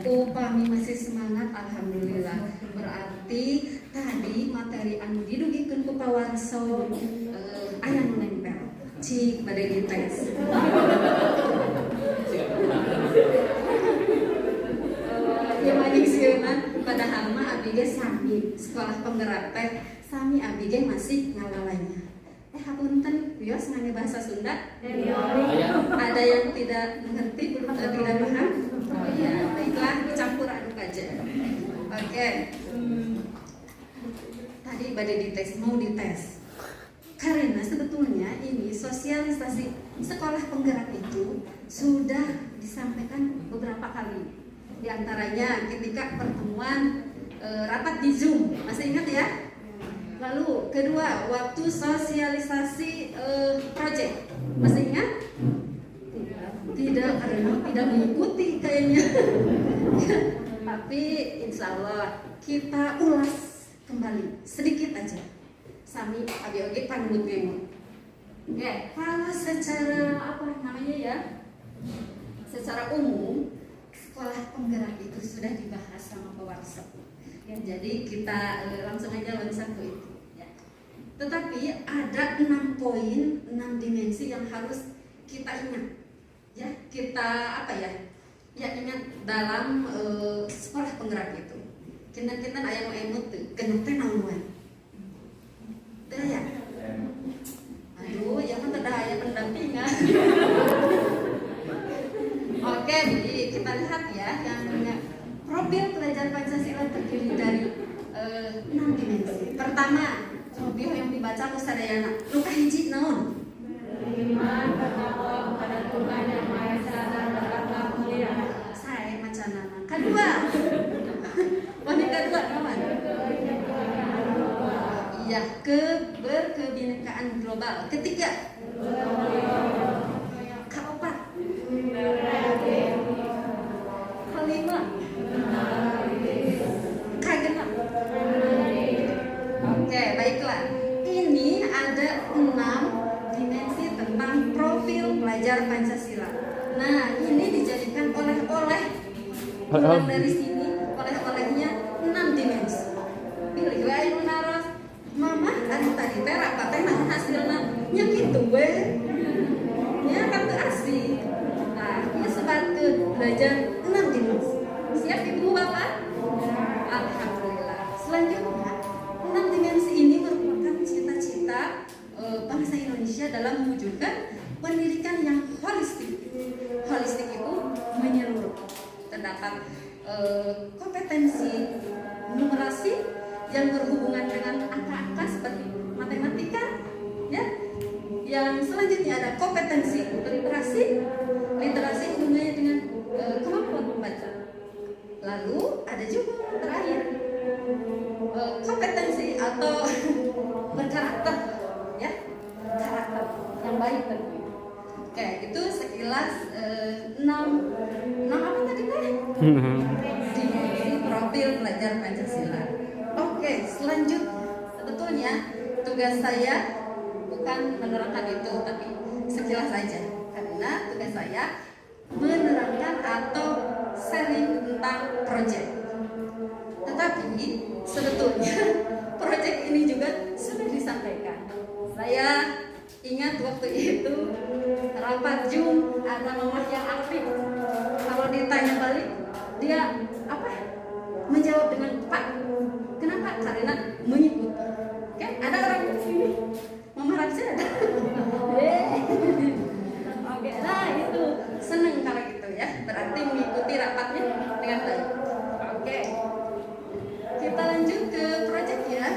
Upami masih semangat, alhamdulillah. Berarti tadi materi anu didugikeun ku Pak Warso aya nu nempel. Cik bade dites. Ya maning sieuna padahal mah abdi ge sami sekolah penggerak teh sami abdi ge masih ngalalanya. Hapunten, bios ngane bahasa Sunda. Ada yang tidak mengerti, tidak paham? Oh iya, baiklah, dicampur aduk aja. Oke. Tadi bade dites, mau dites. Karena sebetulnya ini sosialisasi sekolah penggerak itu sudah disampaikan beberapa kali. Di antaranya ketika pertemuan rapat di Zoom, masih ingat ya? Lalu kedua, waktu sosialisasi project, masih ingat? Tidak, karena tidak mengikuti kayaknya. Tapi insya Allah kita ulas kembali sedikit aja. Sami abi-abi pangut memang. Ya, kalau secara apa namanya ya? Secara umum sekolah penggerak itu sudah dibahas sama Pak Warso. Ya, jadi kita langsung aja loncat ke itu. Ya. Tetapi ada 6 poin, 6 dimensi yang harus kita ingat. Ya, kita apa ya? Ya ingat dalam sekolah penggerak itu. Kinten-kinten aya nu emut teu, genep teh naon wae. Teu aya. Aduh, ya kan teu aya pendampingan. Oke, jadi kita lihat ya yang namanya profil pelajar Pancasila terdiri dari 6 dimensi. Pertama, profil yang dibaca ku sadayana. Nu kahiji naon? Beriman kepada Allah, kepada Tuhan yang Maha Esa dan bertakwa kemuliaan. Saya macanana. Kedua. Poin yang kedua apa? Iya, berkebinekaan global. Ketiga. Keempat. Kelima. Keenam. Oke, baiklah. Ini ada 6 dimensi tentang profil pelajar Pancasila. Nah, ini dijadikan oleh-oleh. Mulai dari sini, oleh-olehnya 6 dimensi. Pilih wae nu naros. Mama, tadi teh rapat teh naon hasilna? Nya kitu we. Nya kan teu asik. Nah, ieu sebatkeun belajar 6 dimensi. Siap Ibu Bapak? Alhamdulillah. Selanjutnya, 6 dimensi ini merupakan cita-cita bangsa Indonesia dalam mewujudkan pendidikan yang holistik. Holistik itu menyeluruh. Terdapat kompetensi numerasi yang berhubungan dengan angka-angka seperti matematika, ya. Yang selanjutnya ada kompetensi literasi. Literasi hubungannya dengan kemampuan membaca. Lalu ada juga terakhir kompetensi atau berkarakter, ya, karakter yang baik tentunya. Oke, itu sekilas 6 apa tadi teh? Dimensi profil pelajar Pancasila. Oke, selanjutnya sebetulnya tugas saya bukan menerangkan itu, tapi sekilas saja. Karena tugas saya menerangkan atau sharing tentang proyek. Tetapi sebetulnya proyek ini juga sudah disampaikan. Saya ingat waktu itu rapat Zoom ada mama yang aktif. Kalau ditanya balik, dia apa? Menjawab dengan Pak. Kenapa? Karena mengikuti. Oke, ada orang di sini. Mama Rapsi ada. Oke, nah itu seneng kalau gitu ya. Berarti mengikuti rapatnya dengan baik. Oke. Kita lanjut ke proyek ya.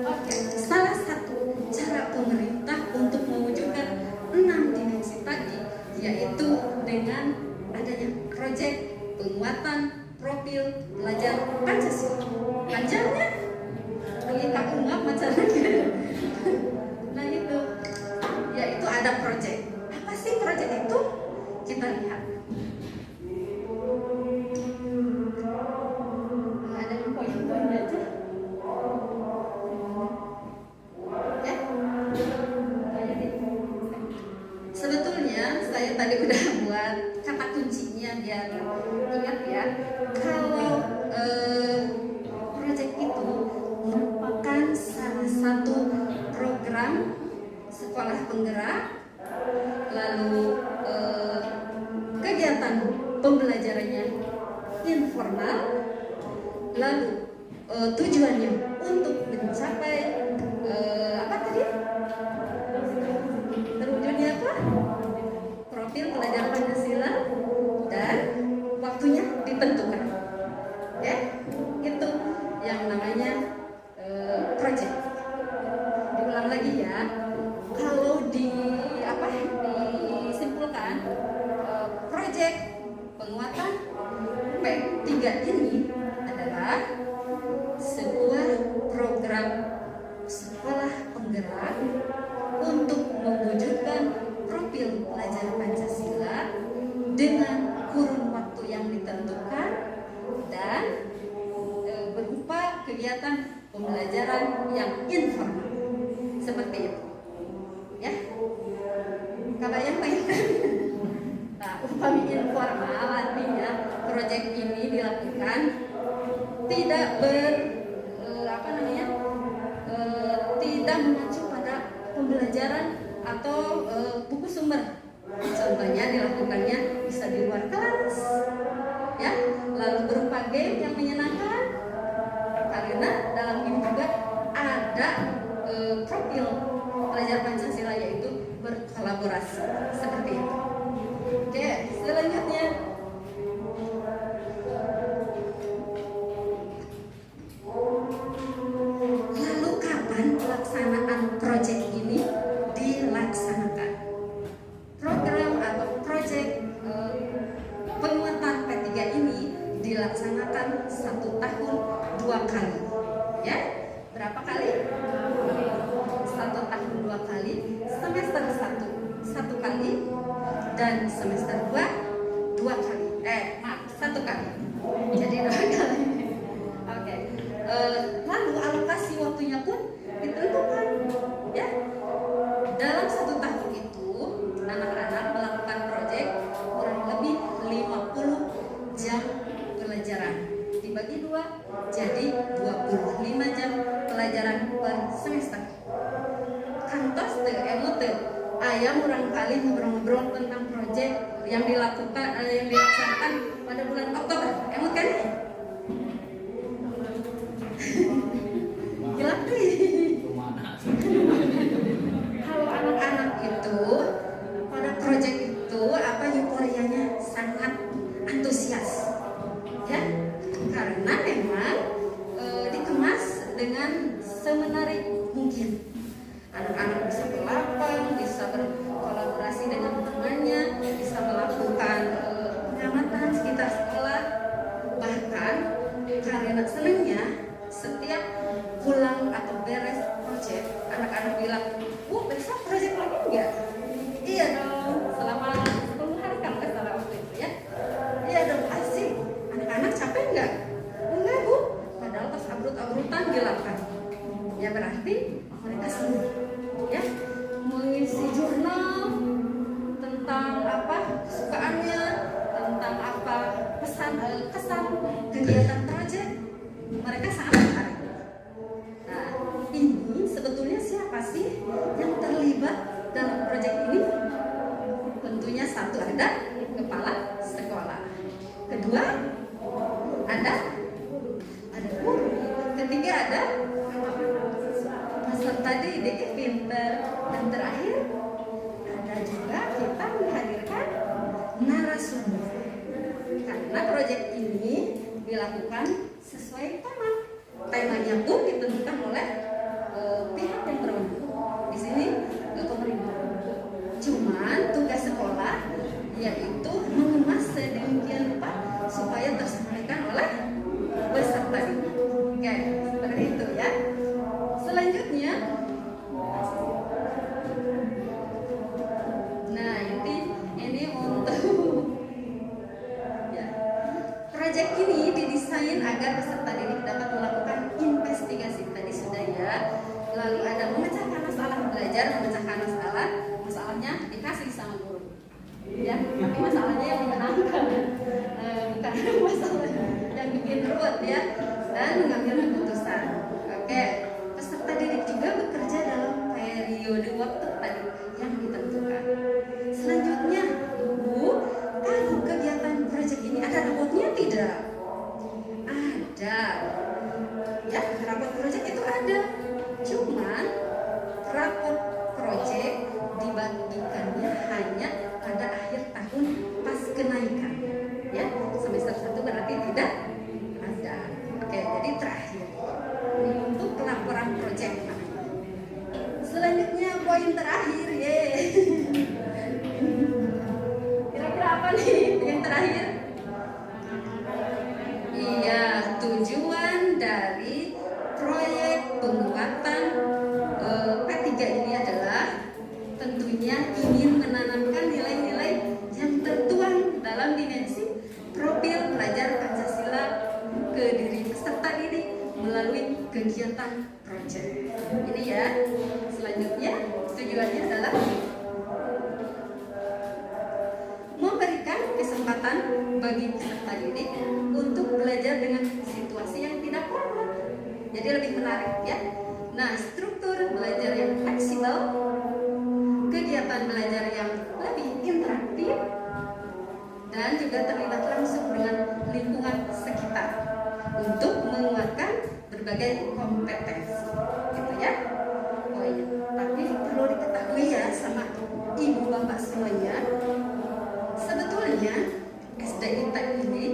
Oke, salah satu cara pemerintah untuk mewujudkan 6 dimensi tadi yaitu dengan adanya proyek penguatan profil pelajar Pancasila. Panjangnya kita ungap masalahnya. Nah itu, yaitu ada proyek. Apa sih proyek itu? Kita lihat. Ada poin-poin aja. Ya. Sebetulnya saya tadi udah buat kata kuncinya biar ingat ya. Kalau proyek itu merupakan salah satu program sekolah penggerak, lalu kegiatan pembelajarannya informal, lalu tujuannya untuk mencapai apa tadi? Terwujudnya apa? Profil pelajar Pancasila dan waktunya ditentukan. Ya, itu yang namanya proyek. Diulang lagi ya. Kalau disimpulkan proyek penguatan P3 ini adalah sebuah program sekolah penggerak untuk mewujudkan profil pelajar Pancasila dengan kurun waktu yang ditentukan dan berupa kegiatan pembelajaran yang informal seperti itu, ya. Kabayang bayangkan. Nah, upami informal artinya proyek ini dilakukan tidak tidak mengacu pada pembelajaran atau buku sumber. Contohnya dilakukannya bisa di luar kelas, ya, lalu berupa game yang menyenangkan. Karena dalam game juga ada profil pelajar Pancasila yaitu berkolaborasi seperti itu. Oke, selanjutnya lalu kapan pelaksanaan proyek ini dilaksanakan? Program atau berapa kali? 1 tahun 2 kali, semester 1 kali, dan semester 2 kali. Maaf, 1 kali. Jadi 2 kali. Oke. Lalu alokasi waktunya pun ditentukan, ya. Dalam 1 tahun itu anak-anak melakukan proyek kurang lebih 50 jam pelajaran. Dibagi 2 jadi 25 jam pelajaran per semester. Kantos teu emot teu aya murang kali ngobrol-ngobrol tentang proyek yang dilaksanakan pada bulan Oktober. Emot kan? Gelap deh. Kalau anak-anak itu pada proyek itu euforianya sangat antusias, ya, karena memang dikemas dengan semenarik mungkin. Anak-anak bisa ke lapang, bisa berkolaborasi dengan temannya, bisa melakukan pengamatan sekitar sekolah. Bahkan karena senangnya setiap pulang atau beres proyek, anak-anak bilang, besok proyek lagi enggak? Iya dong, selama 10 hari kalau nggak salah waktu itu, ya. Iya dong, asik. Anak-anak capek enggak? Enggak, Bu. Padahal pas abrut-abrutan dilakukan. Ya berarti mereka senang, ya, mengisi jurnal tentang apa kesukaannya, tentang apa kesan kegiatan proyek. Mereka sangat tertarik. Nah, ini sebetulnya siapa sih yang terlibat dalam proyek ini? Tentunya satu, ada kepala sekolah. Kedua, ada guru. Ketiga, ada peserta didik pinter. Dan terakhir, ada juga kita menghadirkan narasumber. Karena proyek ini dilakukan sesuai tema. Temanya pun ditentukan oleh pihak yang berwenang. Di sini pemerintah. Cuman tugas sekolah yaitu mengemas sedemikian rupa supaya tersampaikan oleh peserta didik. Oke, seperti itu ya. Selanjutnya, nah ini untuk ya. Proyek ini didesain agar peserta didik dapat melakukan investigasi tadi sudah ya. Lalu ada memecahkan masalah belajar, memecahkan masalahnya dikasih sama guru. Ya, tapi masalahnya yang menyenangkan, bukan masalah yang bikin ruwet ya. Dan mengambil keputusan. Oke, peserta didik juga bekerja dalam periode waktu tadi yang ditentukan. Selanjutnya, Bu, kalau kegiatan proyek ini ada rapotnya tidak? Ada. Ya, rapot proyek itu ada. Cuman rapot proyek dibagikannya hanya pada akhir tahun pas kenaikan. Ya, semester 1 berarti tidak ada. Oke, jadi terakhir. Ini untuk laporan proyek. Selanjutnya poin terakhir, Kira-kira apa nih yang terakhir? Iya, tujuan dari proyek penguatan P3 ini adalah tentunya ingin menanamkan nilai-nilai yang tertuang dalam dimensi profil pelajar Pancasila ke diri peserta didik melalui kegiatan proyek. Ini ya. Selanjutnya tujuannya adalah memberikan kesempatan bagi peserta didik untuk belajar dengan situasi yang tidak formal. Jadi lebih menarik ya. Nah, struktur belajar yang fleksibel, kegiatan belajar yang lebih interaktif, dan juga terlibat langsung dengan lingkungan sekitar untuk menguatkan berbagai kompetensi, gitu ya. Oh iya, tapi perlu diketahui ya sama ibu bapak semuanya, sebetulnya SDIT ini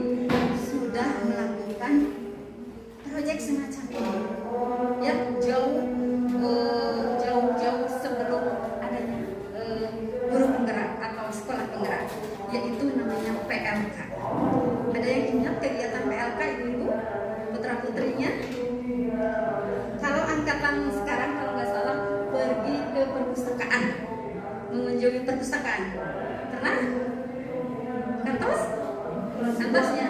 sudah melakukan proyek semacam ini, ya jauh sebelum adanya guru penggerak atau sekolah penggerak, yaitu namanya PLK. Ada yang ingat kegiatan PLK ini, Bu? Putra putrinya? Kalau pulang sekarang kalau nggak salah pergi ke perpustakaan, mengunjungi perpustakaan. Pernah? Kantos? Kantosnya?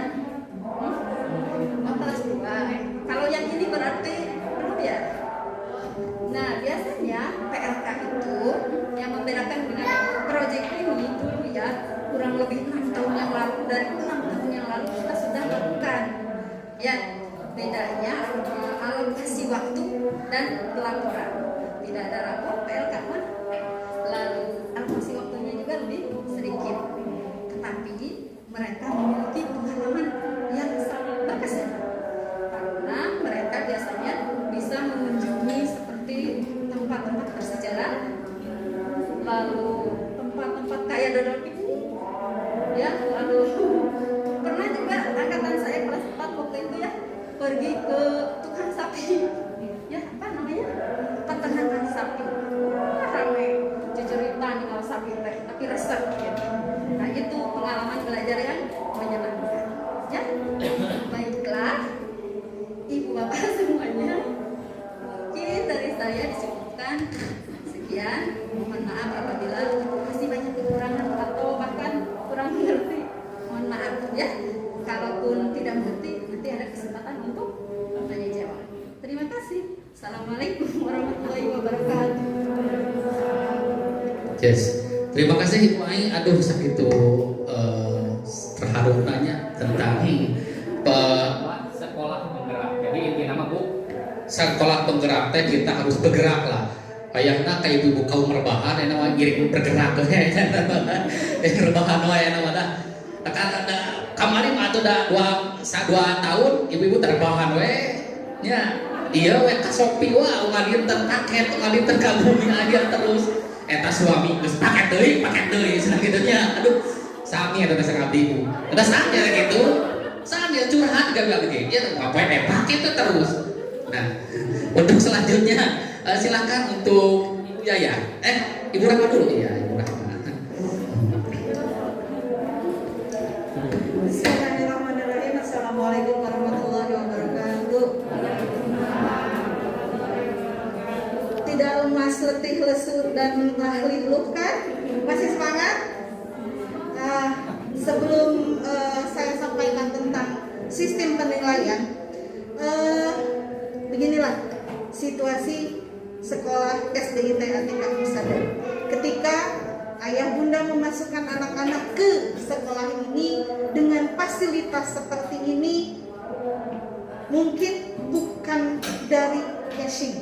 Oh, kelas 2. Kalau yang ini berarti belum ya? Nah, biasanya PLK itu yang membedakan dengan proyek ini dulu ya, kurang lebih 6 tahun yang lalu, dari 6 tahun yang lalu kita sudah lakukan. Ya, bedanya alokasi waktu dan pelaporan. Tidak ada rapor PLK kan? Lalu alokasi waktunya juga lebih sedikit. Tetapi mereka memiliki pengalaman yang sangat bagus ya. Karena mereka biasanya bisa mengunjungi seperti tempat-tempat bersejarah, lalu tempat-tempat kayak dodol piknik, ya, lalu pernah juga angkatan saya kelas 4 waktu itu ya pergi ke tukang sapi, ya apa namanya, peternakan sapi. Wah, ramai jujuritan kalau sapi teh, tapi resep gitu. Nah itu pengalaman belajar yang menyenangkan, ya. Baiklah, ibu bapak semuanya, mungkin dari saya disebutkan sekian. Mohon maaf apabila masih banyak kekurangan atau bahkan kurang mengerti. Mohon maaf ya. Kalaupun tidak mengerti, nanti ada kesempatan untuk tanya jawab. Terima kasih. Assalamualaikum warahmatullahi wabarakatuh. Yes. Terima kasih Ibu Ai. Aduh sakitu terharu nanya tentang sekolah penggerak. Jadi inti nama Bu, sekolah penggerak teh kita harus bergerak lah. Kayaknya kayak ibu kaum rebahan yang nama giring bergerak teh. Rebahan wae nama dah. Tekan ada kemarin mah atuh da 2 tahun ibu-ibu terbahan we. Nya ieu we ka Shopee wah ngalinten paket, ngalinten ka bumi aja terus. Eta suami geus paket deui cenah kitu nya. Aduh, sami eta teh abdi ibu. Udah saja gitu. Sambil curhat gagal begini, ya ngapain paket itu terus. Nah, untuk selanjutnya silakan untuk Ibu Yaya. Ibu Rahma dulu ya, Ibu Rahma. Bismillahirrahmanirrahim. Assalamualaikum warahmatullahi wabarakatuh. Tidak lemas, letih, lesu, dan liluh kan? Masih semangat? Sebelum saya sampaikan tentang sistem penilaian, beginilah situasi sekolah SDIT Atikah Husada. Ketika ayah bunda memasukkan anak-anak ke sekolah ini dengan fasilitas seperti ini, mungkin bukan dari casing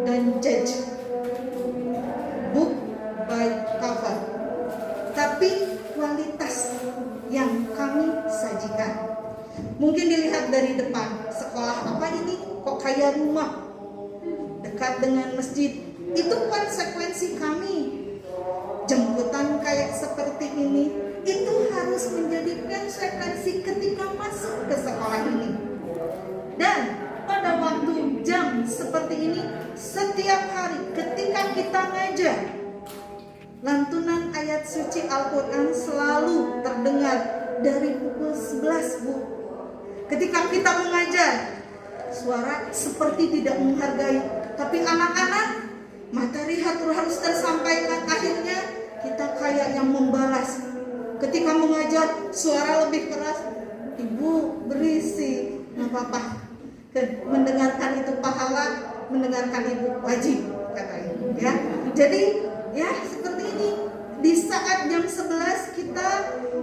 dan judge, book by cover, tapi kualitas yang kami sajikan. Mungkin dilihat dari depan, sekolah apa ini? Kok kayak rumah, dekat dengan masjid. Itu konsekuensi kami. Jemputan kayak seperti ini, itu harus menjadi konsekuensi ketika masuk ke sekolah ini. Dan pada waktu jam seperti ini, setiap hari ketika kita ngajar, lantunan ayat suci Al-Quran selalu terdengar dari pukul 11, Bu. Ketika kita mengajar, suara seperti tidak menghargai, tapi anak-anak materi harus tersampaikan. Akhirnya kita kayak yang membalas. Ketika mengajar, suara lebih keras, Ibu berisik, nggak apa-apa. Mendengarkan itu pahala, mendengarkan Ibu wajib, kata Ibu. Ya, jadi ya seperti ini. Di saat jam 11 kita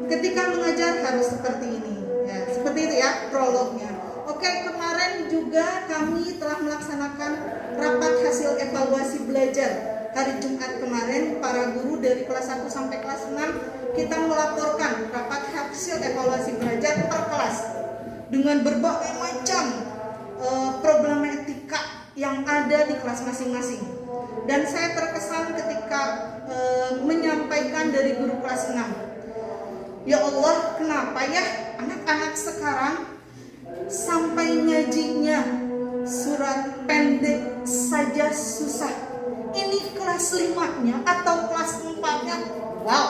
ketika mengajar harus seperti ini. Ya, seperti itu ya prolognya. Oke, kemarin juga kami telah melaksanakan rapat hasil evaluasi belajar. Hari Jumat kemarin para guru dari kelas 1 sampai kelas 6 kita melaporkan rapat hasil evaluasi belajar per kelas dengan berbagai macam problematika yang ada di kelas masing-masing. Dan saya terkesan ketika menyampaikan dari guru kelas 6. Ya Allah, kenapa ya anak-anak sekarang sampai ngajinya surat pendek saja susah. Ini kelas 5-nya atau kelas 4-nya. Wow,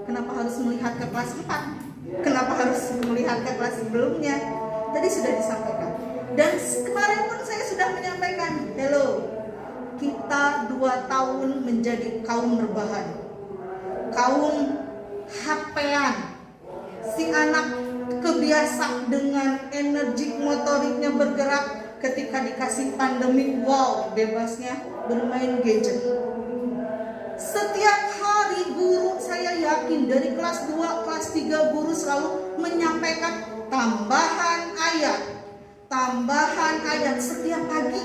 kenapa harus melihat ke kelas 4? Kenapa harus melihat ke kelas sebelumnya? Tadi sudah disampaikan. Dan kemarin pun saya sudah menyampaikan, hello, kita 2 tahun menjadi kaum rebahan, kaum HP-an. Si anak kebiasa dengan energi motoriknya bergerak, ketika dikasih pandemi, wow, bebasnya bermain gadget. Setiap hari guru, saya yakin dari kelas 2, kelas 3 guru selalu menyampaikan tambahan ayat setiap pagi.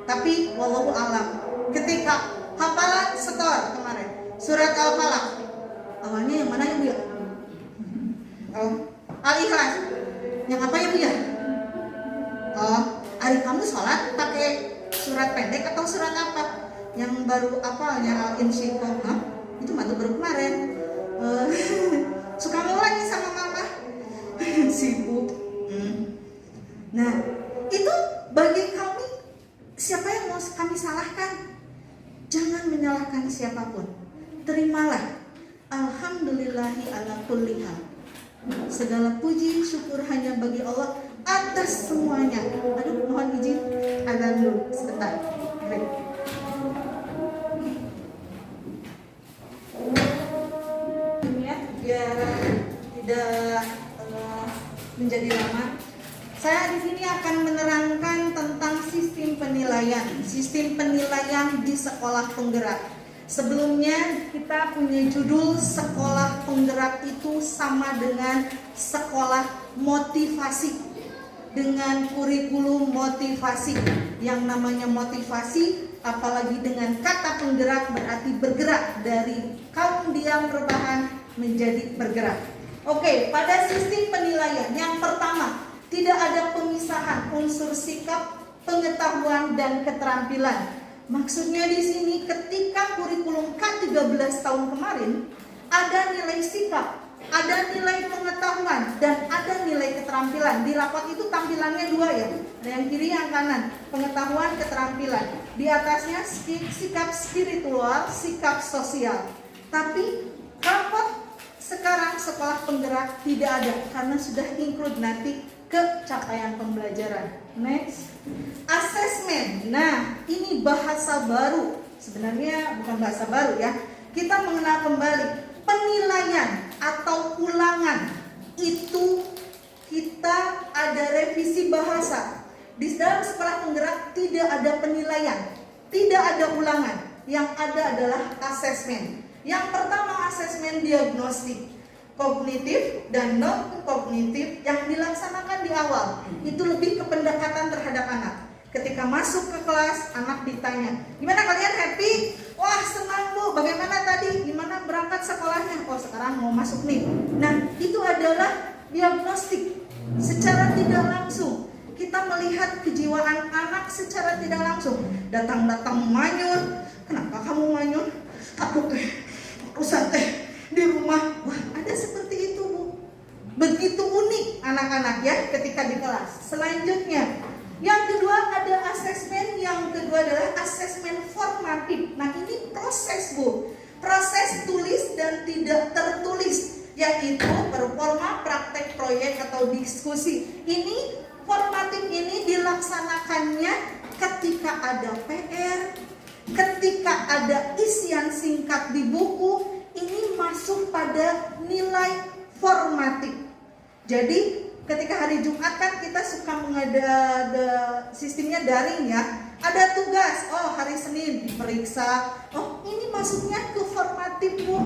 Tapi wallahu alam, ketika hafalan setor kemarin surat Al-Falaq, awalnya yang mana ya Bu ya? Oh, Al-Ikhlas. Yang apa ya Bu ya? Oh, hari kamu sholat pakai surat pendek atau surat apa? Yang baru hafalnya Al-Insyiqaq, itu mantu baru kemarin. Suka ngulangi sama mama. Sibuk. Nah, itu bagi kami, siapa yang mau kami salahkan? Jangan menyalahkan siapapun. Terimalah. Alhamdulillahi ala kulli hal. Segala puji syukur hanya bagi Allah atas semuanya. Aduh, mohon izin azan dulu sebentar. Baik. Biar tidak menjadi lama, saya di sini akan menerangkan tentang sistem penilaian di sekolah penggerak. Sebelumnya kita punya judul sekolah penggerak itu sama dengan sekolah motivasi, dengan kurikulum motivasi. Yang namanya motivasi, apalagi dengan kata penggerak, berarti bergerak dari kaum diam rebahan menjadi bergerak. Oke, pada sistem penilaian yang pertama, tidak ada pemisahan unsur sikap, pengetahuan, dan keterampilan. Maksudnya di sini ketika kurikulum K13 tahun kemarin ada nilai sikap, ada nilai pengetahuan, dan ada nilai keterampilan. Di rapat itu tampilannya 2 ya, ada yang kiri yang kanan, pengetahuan, keterampilan. Di atasnya sikap spiritual, sikap sosial. Tapi rapat sekarang sekolah penggerak tidak ada karena sudah include nanti ke capaian pembelajaran. Next, assessment. Nah, ini bahasa baru. Sebenarnya bukan bahasa baru ya. Kita mengenal kembali penilaian atau ulangan. Itu kita ada revisi bahasa. Di dalam sekolah penggerak tidak ada penilaian, tidak ada ulangan. Yang ada adalah assessment. Yang pertama asesmen diagnostik, kognitif dan non kognitif yang dilaksanakan di awal. Itu lebih ke pendekatan terhadap anak. Ketika masuk ke kelas, anak ditanya, gimana kalian happy? Wah senang Bu, bagaimana tadi? Gimana berangkat sekolahnya? Oh sekarang mau masuk nih. Nah itu adalah diagnostik secara tidak langsung. Kita melihat kejiwaan anak secara tidak langsung. Datang-datang manyun. Kenapa kamu manyun? Aku urusan di rumah. Wah ada seperti itu Bu. Begitu unik anak-anak ya ketika di kelas. Selanjutnya yang kedua ada asesmen. Yang kedua adalah asesmen formatif. Nah ini proses Bu, proses tulis dan tidak tertulis, yaitu performa, praktek, proyek atau diskusi. Ini formatif ini dilaksanakannya ketika ada PR, ketika ada isian singkat di buku. Ini masuk pada nilai formatif. Jadi ketika hari Jumat kan kita suka mengada sistemnya daring ya. Ada tugas, oh hari Senin diperiksa. Oh ini masuknya ke formatif Bu.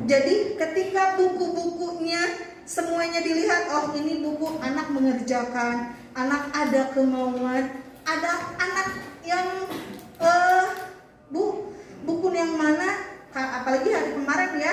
Jadi ketika buku-bukunya semuanya dilihat, oh ini buku anak mengerjakan, anak ada kemauan, ada anak yang Bu, buku yang mana? Apalagi hari kemarin ya,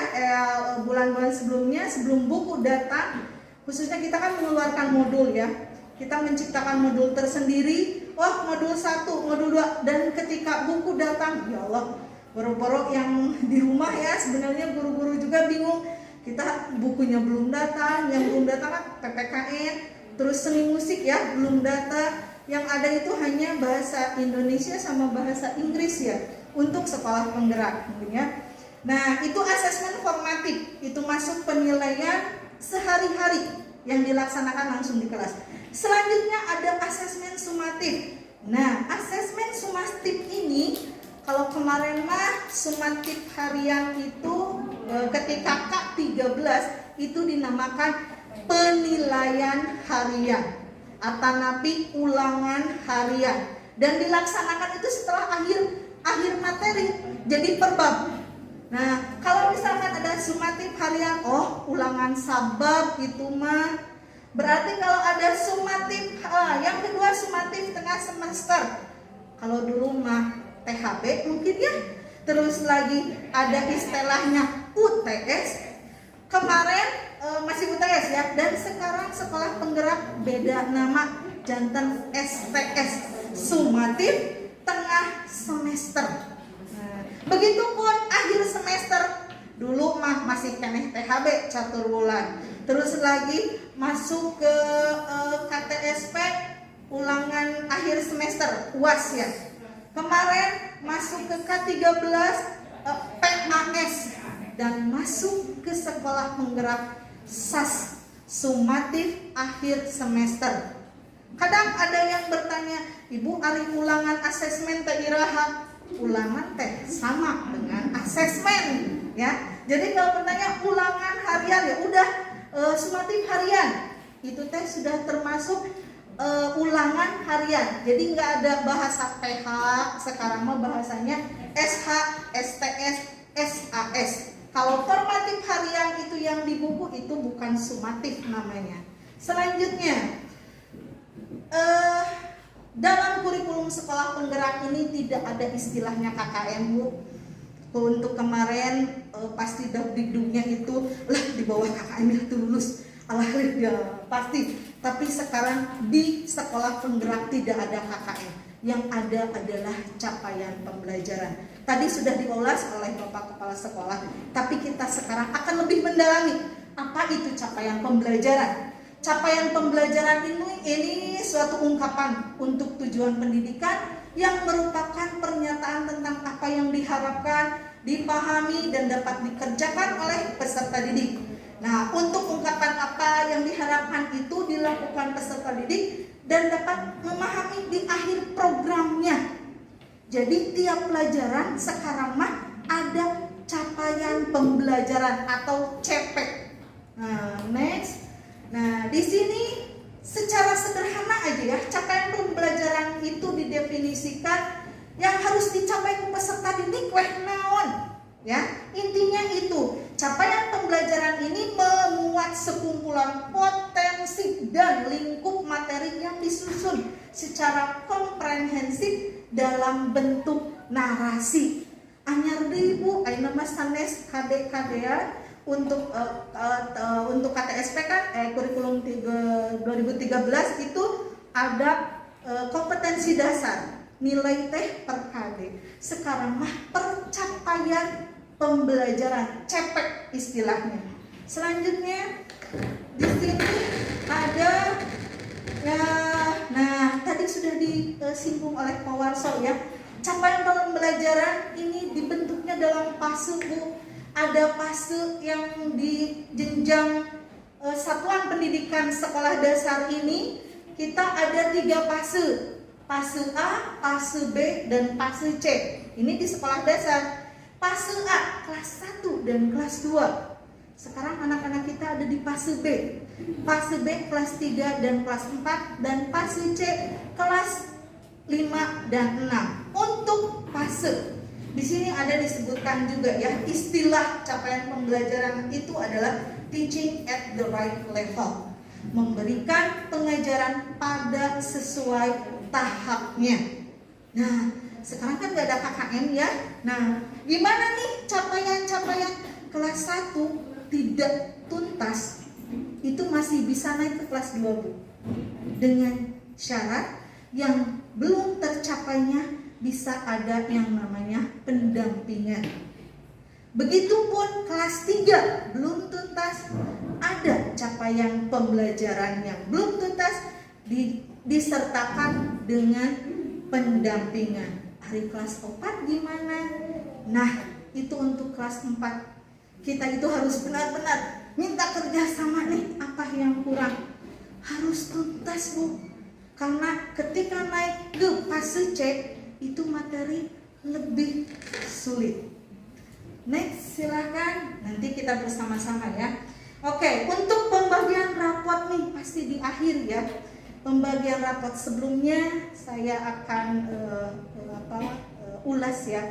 bulan-bulan sebelumnya, sebelum buku datang, khususnya kita kan mengeluarkan modul ya. Kita menciptakan modul tersendiri. Wah, modul 1, modul 2, dan ketika buku datang, ya Allah, boro-boro yang di rumah ya, sebenarnya guru-guru juga bingung. Kita bukunya belum datang, yang belum datang kan PPKN, terus seni musik ya, belum datang. Yang ada itu hanya bahasa Indonesia sama bahasa Inggris ya, untuk sekolah penggerak ya. Nah, itu asesmen formatif, itu masuk penilaian sehari-hari yang dilaksanakan langsung di kelas. Selanjutnya ada asesmen sumatif. Nah, asesmen sumatif ini kalau kemarin mah sumatif harian itu ketika K13 itu dinamakan penilaian harian atau napi ulangan harian, dan dilaksanakan itu setelah akhir materi, jadi per bab. Nah, kalau misalkan ada sumatif harian, ulangan sabab itu mah berarti kalau ada sumatif yang kedua sumatif tengah semester. Kalau dulu mah THB mungkin ya. Terus lagi ada istilahnya UTS. Kemarin masih UTS ya, dan sekarang sekolah penggerak beda nama, jantan STS, sumatif tengah semester. Nah, begitupun akhir semester, dulu mah masih keneh THB catur bulan. Terus lagi masuk ke KTSP ulangan akhir semester UAS ya. Kemarin masuk ke K13 PAS dan masuk ke sekolah penggerak SAS sumatif akhir semester. Kadang ada yang bertanya, Ibu ari ulangan asesmen teh iraha? Ulangan teh sama dengan asesmen ya. Jadi kalau bertanya ulangan harian ya udah sumatif harian itu teh sudah termasuk ulangan harian. Jadi nggak ada bahasa PH, sekarang mah bahasanya SH, STS, SAS. Kalau formatif harian itu yang di buku itu bukan sumatif namanya. Selanjutnya dalam kurikulum sekolah penggerak ini tidak ada istilahnya KKM, Bu. Untuk kemarin pasti dagdikduknya itu lah di bawah KKM itu lulus, ya pasti. Tapi sekarang di sekolah penggerak tidak ada KKM, yang ada adalah capaian pembelajaran. Tadi sudah diulas oleh Bapak Kepala Sekolah, tapi kita sekarang akan lebih mendalami apa itu capaian pembelajaran. Capaian pembelajaran ini suatu ungkapan untuk tujuan pendidikan yang merupakan pernyataan tentang apa yang diharapkan, dipahami, dan dapat dikerjakan oleh peserta didik. Nah, untuk ungkapan apa yang diharapkan itu dilakukan peserta didik dan dapat memahami di akhir programnya. Jadi tiap pelajaran sekarang mah ada capaian pembelajaran atau CP. Nah, next. Nah, di sini secara sederhana aja ya, capaian pembelajaran itu didefinisikan yang harus dicapai peserta didik weh naon. Ya, intinya itu, capaian pembelajaran ini memuat sekumpulan potensi dan lingkup materi yang disusun secara komprehensif dalam bentuk narasi. Anyar deui Bu, ayeuna mah sanes KD-KD-an untuk KTSP kan kurikulum 2013 itu ada kompetensi dasar, nilai teh per KD. Sekarang mah percapaian pembelajaran, CPEK istilahnya. Selanjutnya di sini ada ya, nah tadi sudah disinggung oleh Pak Warso ya. Capaian pembelajaran ini dibentuknya dalam fase, Bu. Ada fase yang di jenjang satuan pendidikan sekolah dasar ini kita ada 3 fase. Fase A, fase B, dan fase C. Ini di sekolah dasar. Fase A kelas 1 dan kelas 2. Sekarang anak-anak kita ada di fase B. Fase B kelas 3 dan kelas 4, dan fase C kelas 5 dan 6. Untuk fase di sini ada disebutkan juga ya, istilah capaian pembelajaran itu adalah teaching at the right level. Memberikan pengajaran pada sesuai tahapnya. Nah, sekarang kan gak ada KKM ya. Nah, gimana nih capaian-capaian kelas 1 tidak tuntas itu masih bisa naik ke kelas 2, Bu. Dengan syarat yang belum tercapainya bisa ada yang namanya pendampingan. Begitupun kelas 3 belum tuntas, ada capaian pembelajaran yang belum tuntas disertakan dengan pendampingan. Hari kelas 4 gimana? Nah, itu untuk kelas 4. Kita itu harus benar-benar minta kerjasama nih, apa yang kurang. harus tuntas Bu, karena ketika naik ke fase C itu materi lebih sulit. Next, silahkan, nanti kita bersama-sama ya. Oke, untuk pembagian rapot nih pasti di akhir ya. Pembagian rapot sebelumnya saya akan ulas ya.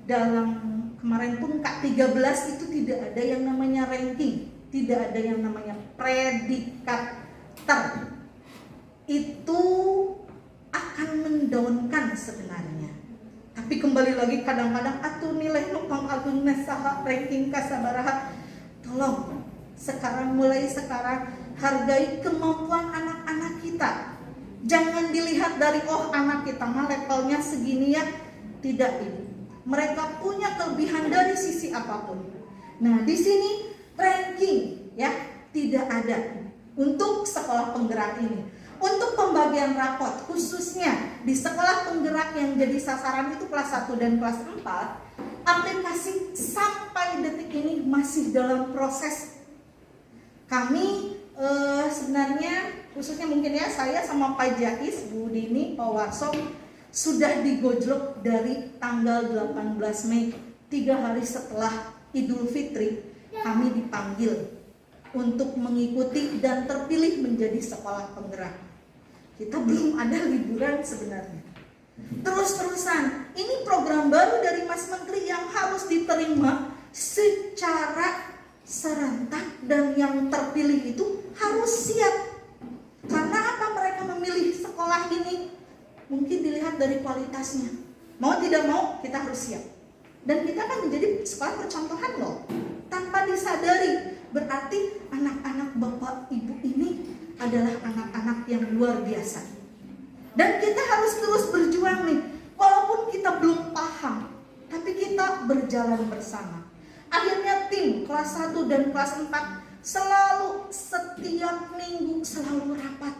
Dalam kemarin pun K13 itu tidak ada yang namanya ranking, tidak ada yang namanya predikator. Itu akan mendaunkan sebenarnya. Tapi kembali lagi kadang-kadang atuh nilai numpang agung nasaha ranking kasabaraha. Tolong mulai sekarang hargai kemampuan anak-anak kita. Jangan dilihat dari anak kita mah levelnya segini ya. Tidak ini. Mereka punya kelebihan dari sisi apapun. Nah, di sini ranking ya tidak ada untuk sekolah penggerak ini. Untuk pembagian rapot khususnya di sekolah penggerak yang jadi sasaran itu kelas 1 dan kelas 4, aplikasi sampai detik ini masih dalam proses. Kami sebenarnya khususnya mungkin ya saya sama Pak Jais, Bu Dini, Pak Warso sudah digojlok dari tanggal 18 Mei 3 hari setelah Idul Fitri kami dipanggil untuk mengikuti dan terpilih menjadi sekolah penggerak. Kita belum ada liburan sebenarnya. Terus-terusan, ini program baru dari Mas Menteri yang harus diterima secara serentak dan yang terpilih itu harus siap. Karena apa mereka memilih sekolah ini? Mungkin dilihat dari kualitasnya. Mau tidak mau kita harus siap. Dan kita kan menjadi sekolah percontohan loh. Tanpa disadari, berarti anak-anak bapak ibu ini adalah anak-anak yang luar biasa. Dan kita harus terus berjuang nih. Walaupun kita belum paham, tapi kita berjalan bersama. Akhirnya tim kelas 1 dan kelas 4 selalu setiap minggu selalu rapat.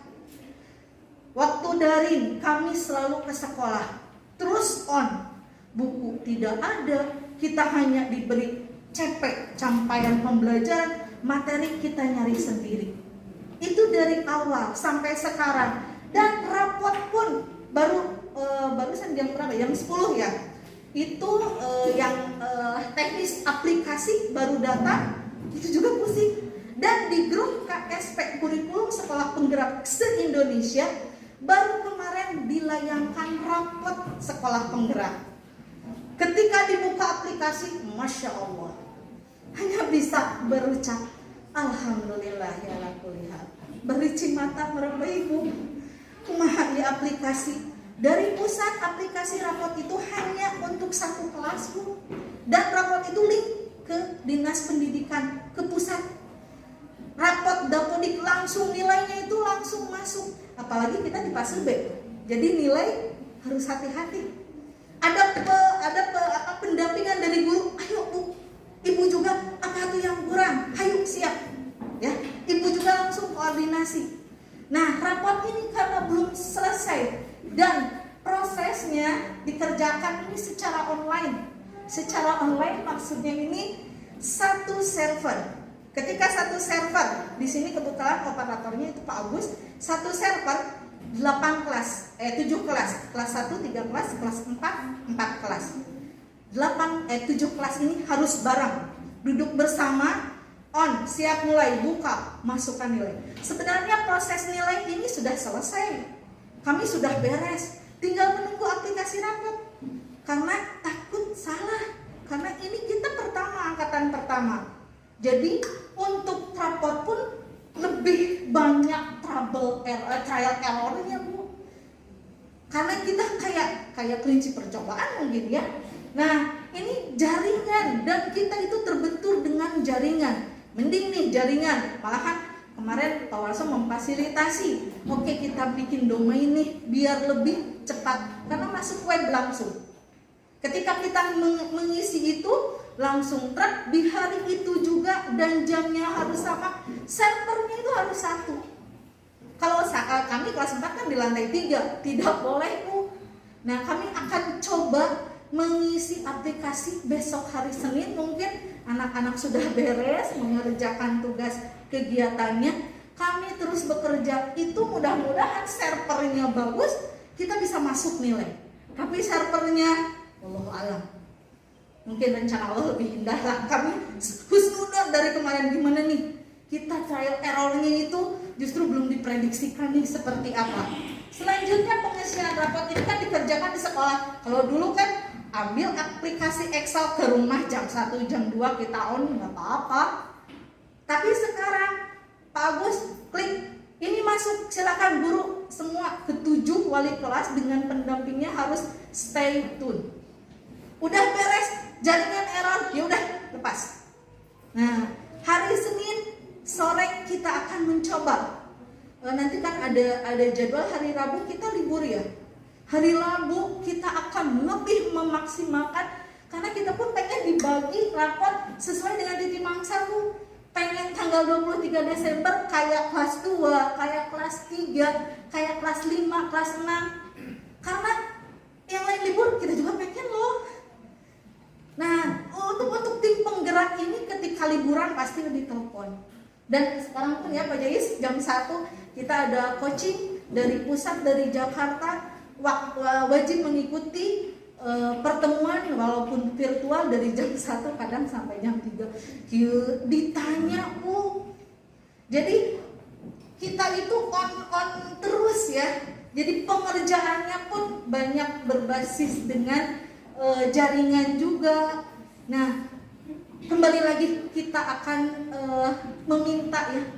Waktu daring kami selalu ke sekolah. Terus on. Buku tidak ada, kita hanya diberi CP, capaian pembelajaran, materi kita nyari sendiri. Itu dari awal sampai sekarang. Dan rapot pun barusan jam berapa? Jam 10 ya. Itu yang teknis aplikasi baru datang, itu juga pusing. Dan di grup KSP kurikulum sekolah penggerak se-Indonesia baru kemarin dilayangkan rapot sekolah penggerak. Ketika dibuka aplikasi, Masya Allah, hanya bisa berucap Alhamdulillah ya la kulli hal. Berici mata meraba ibu. Kumaha ya aplikasi. Dari pusat aplikasi rapot itu hanya untuk satu kelas Bu. Dan rapot itu link ke Dinas Pendidikan, ke pusat. Rapot Dapodik langsung nilainya itu langsung masuk. Apalagi kita di fase B. Jadi nilai harus hati-hati. Ada pendampingan dari guru. Ayo Bu, ibu juga apa tuh yang kurang? Ayo siap. Ya, ibu juga langsung koordinasi. Nah, rapot ini karena belum selesai dan prosesnya dikerjakan ini secara online. Secara online maksudnya ini satu server. Ketika satu server, di sini kebetulan operatornya itu Pak Agus, satu server 7 kelas. Kelas 1 3 kelas, kelas 4 4 kelas. 7 kelas ini harus bareng. Duduk bersama, on, siap mulai, buka, masukkan nilai. Sebenarnya proses nilai ini sudah selesai. Kami sudah beres. Tinggal menunggu aplikasi rapot. Karena takut salah. Karena ini kita angkatan pertama. Jadi untuk rapot pun lebih banyak trial errornya Bu. Karena kita kayak prinsip percobaan mungkin ya. Nah ini jaringan dan kita itu terbentur dengan jaringan. Mending nih jaringan. Malahan kemarin Pak Warso memfasilitasi. Oke kita bikin domain nih biar lebih cepat. Karena masuk web langsung. Ketika kita mengisi itu langsung truk di hari itu juga dan jamnya harus sama. Servernya itu harus satu. Kalau kami kelas 4 kan di lantai 3, tidak boleh Bu. Nah kami akan coba mengisi aplikasi besok hari Senin. Mungkin anak-anak sudah beres mengerjakan tugas kegiatannya. kami terus bekerja itu mudah-mudahan servernya bagus, kita bisa masuk nilai. Tapi servernya wallahu alam, mungkin rencana Allah lebih indah lah. Kami husnudon dari kemarin, gimana nih kita trial errornya itu justru belum diprediksikan nih seperti apa. Selanjutnya pengisian rapot ini kan dikerjakan di sekolah. Kalau dulu kan ambil aplikasi Excel ke rumah jam 1 jam 2 kita on, nggak apa-apa. Tapi sekarang Pak Agus klik ini masuk, silakan guru semua ke-7 wali kelas dengan pendampingnya harus stay tune. Udah beres jaringan error, ya udah lepas. Nah, hari Senin sore kita akan mencoba. Nanti kan ada jadwal hari Rabu kita libur ya. Hari Rabu kita akan lebih memaksimalkan karena kita pun pengen dibagi rapot sesuai dengan titik mangsa tuh. Pengen tanggal 23 Desember kayak kelas 2, kayak kelas 3, kayak kelas 5, kelas 6. Karena yang lain libur kita juga pengen loh. Nah, untuk tim penggerak ini ketika liburan pasti lebih telepon. Dan sekarang pun ya Pak Jais jam 1 kita ada coaching dari pusat dari Jakarta, wajib mengikuti pertemuan walaupun virtual dari jam 1 kadang sampai jam 3 ditanya jadi kita itu on terus ya, jadi pengerjaannya pun banyak berbasis dengan jaringan juga. Nah kembali lagi kita akan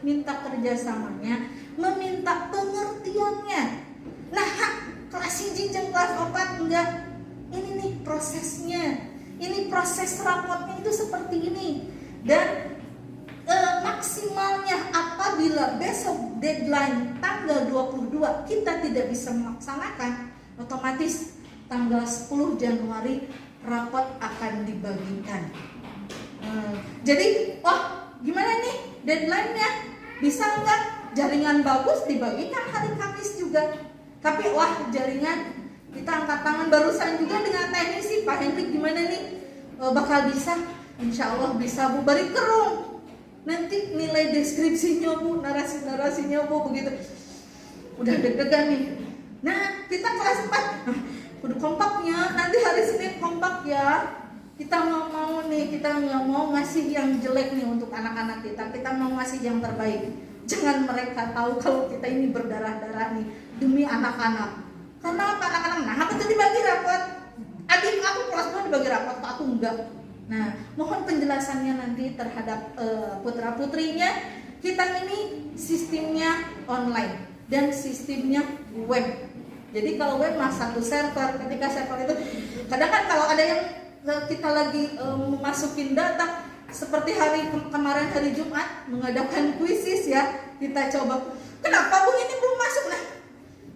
minta kerjasamanya, meminta pengertiannya. Nah kelas jinjang kelas 4 enggak, ini nih prosesnya, ini proses rapotnya itu seperti ini. Dan maksimalnya apabila besok deadline tanggal 22 kita tidak bisa melaksanakan, otomatis tanggal 10 Januari rapot akan dibagikan. Jadi gimana nih deadline-nya, bisa nggak jaringan bagus dibagikan hari Kamis juga. Tapi jaringan kita angkat tangan barusan juga dengan teknisi Pak Hendrik, gimana nih bakal bisa? Insya Allah bisa Bu, bari kerung. Nanti nilai deskripsinya Bu, narasi-narasinya Bu, begitu. Udah deg-degan nih. Nah kita kelas 4 udah kompaknya, nanti hari Senin kompak ya. Kita nggak mau ngasih yang jelek nih untuk anak-anak kita mau ngasih yang terbaik. Jangan mereka tahu kalau kita ini berdarah-darah nih demi anak-anak. Karena anak-anak, kenapa tuh dibagi rapot? Adik aku kelas 2 dibagi rapot, aku enggak. Nah, mohon penjelasannya nanti terhadap putra-putrinya. Kita ini sistemnya online dan sistemnya web. Jadi kalau web mah satu server, ketika server itu kadang kan kalau ada yang kita lagi memasukin data, seperti kemarin hari Jumat mengadakan kuisis ya, kita coba kenapa Bu ini belum masuk.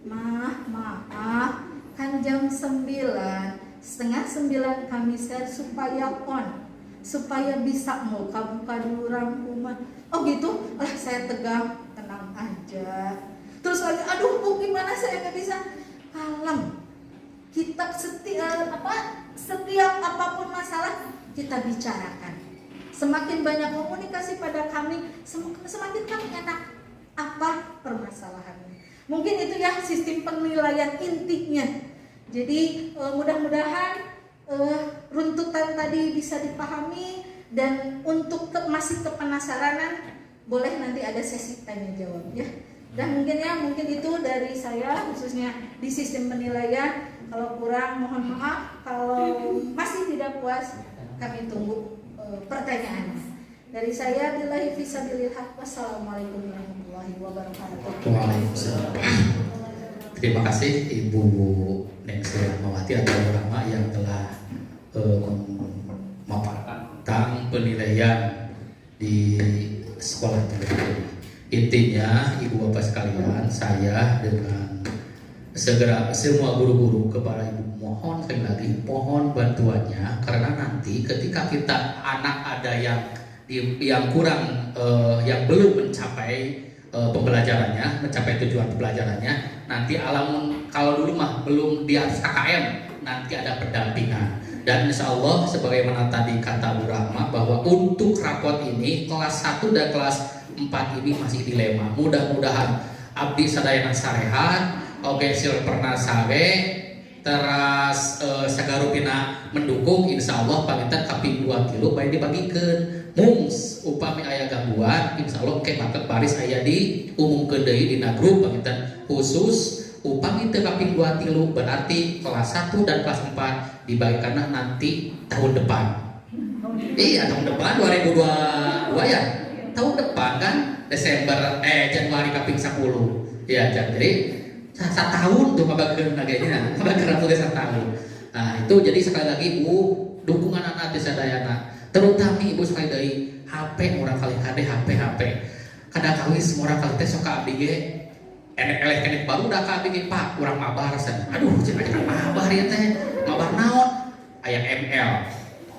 Nah maaf kan jam 9, setengah 9 kami share supaya supaya bisa mau buka dulu rangkuman. Oh gitu, saya tegang, tenang aja. Terus lagi aduh Bu gimana saya nggak bisa. Kalem, kita setiap apapun masalah kita bicarakan. Semakin banyak komunikasi pada kami, semakin kami enak apa permasalahannya. Mungkin itu ya sistem penilaian intinya. Jadi mudah-mudahan runtutan tadi bisa dipahami, dan untuk masih kepenasaranan boleh nanti ada sesi tanya jawab ya. Dan mungkin itu dari saya khususnya di sistem penilaian. Kalau kurang mohon maaf, kalau masih tidak puas kami tunggu pertanyaannya. Dari saya billahi fisabilil haq. Wassalamualaikum warahmatullahi wabarakatuh. Waalaikumsalam. Terima kasih Ibu Nengsi Rahmawati atau ulama yang telah memaparkan penilaian di sekolah ini. Intinya Ibu Bapak sekalian, saya dengan segera semua guru-guru kepada Ibu mohon sekali lagi mohon bantuannya, karena nanti ketika kita anak ada yang kurang yang belum mencapai pembelajarannya, mencapai tujuan pembelajarannya, nanti kalau dulu mah belum di atas KKM, nanti ada pendampingan. Dan insya Allah sebagaimana tadi kata Bu Rahma bahwa untuk rapot ini kelas 1 dan kelas 4 ini masih dilema. Mudah-mudahan abdi sadayana sarehat, oke sil pernah sare, teras sagarupina mendukung insya Allah panginten kaping 2 kilo baik dibagikan. Mungs upami aya gangguan insya Allah ke maket baris aya di umumkeun deui dina grup panginten khusus upami teu kaping 2 tilu berarti kelas 1 dan kelas 4 dibagikan nanti tahun depan. Iya tahun depan 2022 ya. Tahun depan kan Desember Januari kaping 10. Ya jadi 1 tahun tuh kabageun nagenya. Kabageun tuh 1 tahun. Nah, itu jadi sekali lagi Bu, dukungan anak desa sadayana. Terutama Ibu sekali dari HP murah kali kade HP. Kada kawis murah kali teh sok abdi ge enek baru udah ka abdi Pak, urang mabar san. Aduh, cenah aja mabar ya teh. Mabar naon? Aya ML,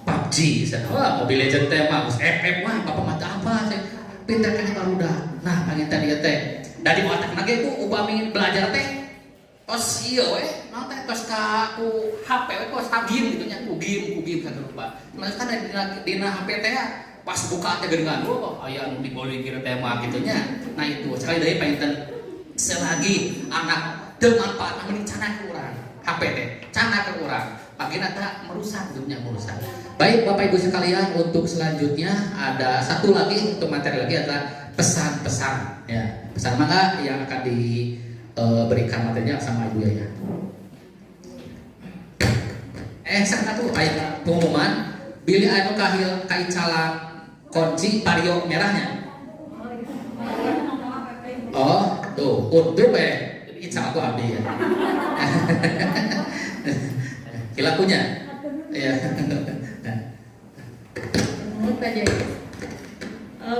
PUBG san. Wah, Mobile Legends teh mah FF wah, bapak mata apa teh. Pinter kan baru udah. Nah, panginten ieu teh. Dari otakna ge Bu upami belajar teh tos ieu we, naon teh tos ka ku HP we tos game gitu nya, ku game satu rupa. Mas kan dina HP teh pas buka teh geuningan kok aya anu diboleh kieu teh mah gitu nya. Nah itu sekali deui panginten selagi anak teu manfaat mending cana ke urang. HP teh cana ke urang. Bagina teh merusak hidupnya merusak. Baik Bapak Ibu sekalian, untuk selanjutnya ada satu lagi untuk materi lagi adalah pesan-pesan ya. Pesan mangga yang akan diberikan materinya sama Ibu ya. Satu ayat pengumuman Billy anu kahil kai cala kunci vario merahnya. Oh, tuh untuk insya Allah abdi ya. Kilakunya. Ya.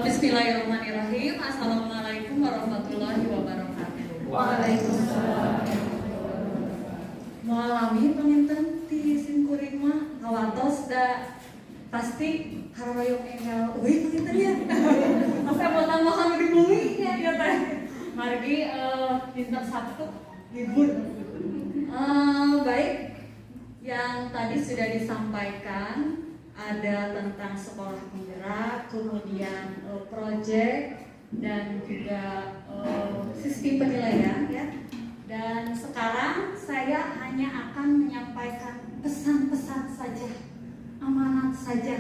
Bismillahirrahmanirrahim. Assalamualaikum warahmatullahi wabarakatuh. Waalaikumsalam. Mualami panginten ti simkuring mah ngawatos da pasti hararoyong enggal euy panginten ya. Asa mau tambahan di bumi nya ya teh. Margi dinten Sabtu libur. Baik, yang tadi sudah disampaikan ada tentang sekolah penggerak, kemudian proyek dan juga sistem penilaian ya. Dan sekarang saya hanya akan menyampaikan pesan-pesan saja, amanat saja,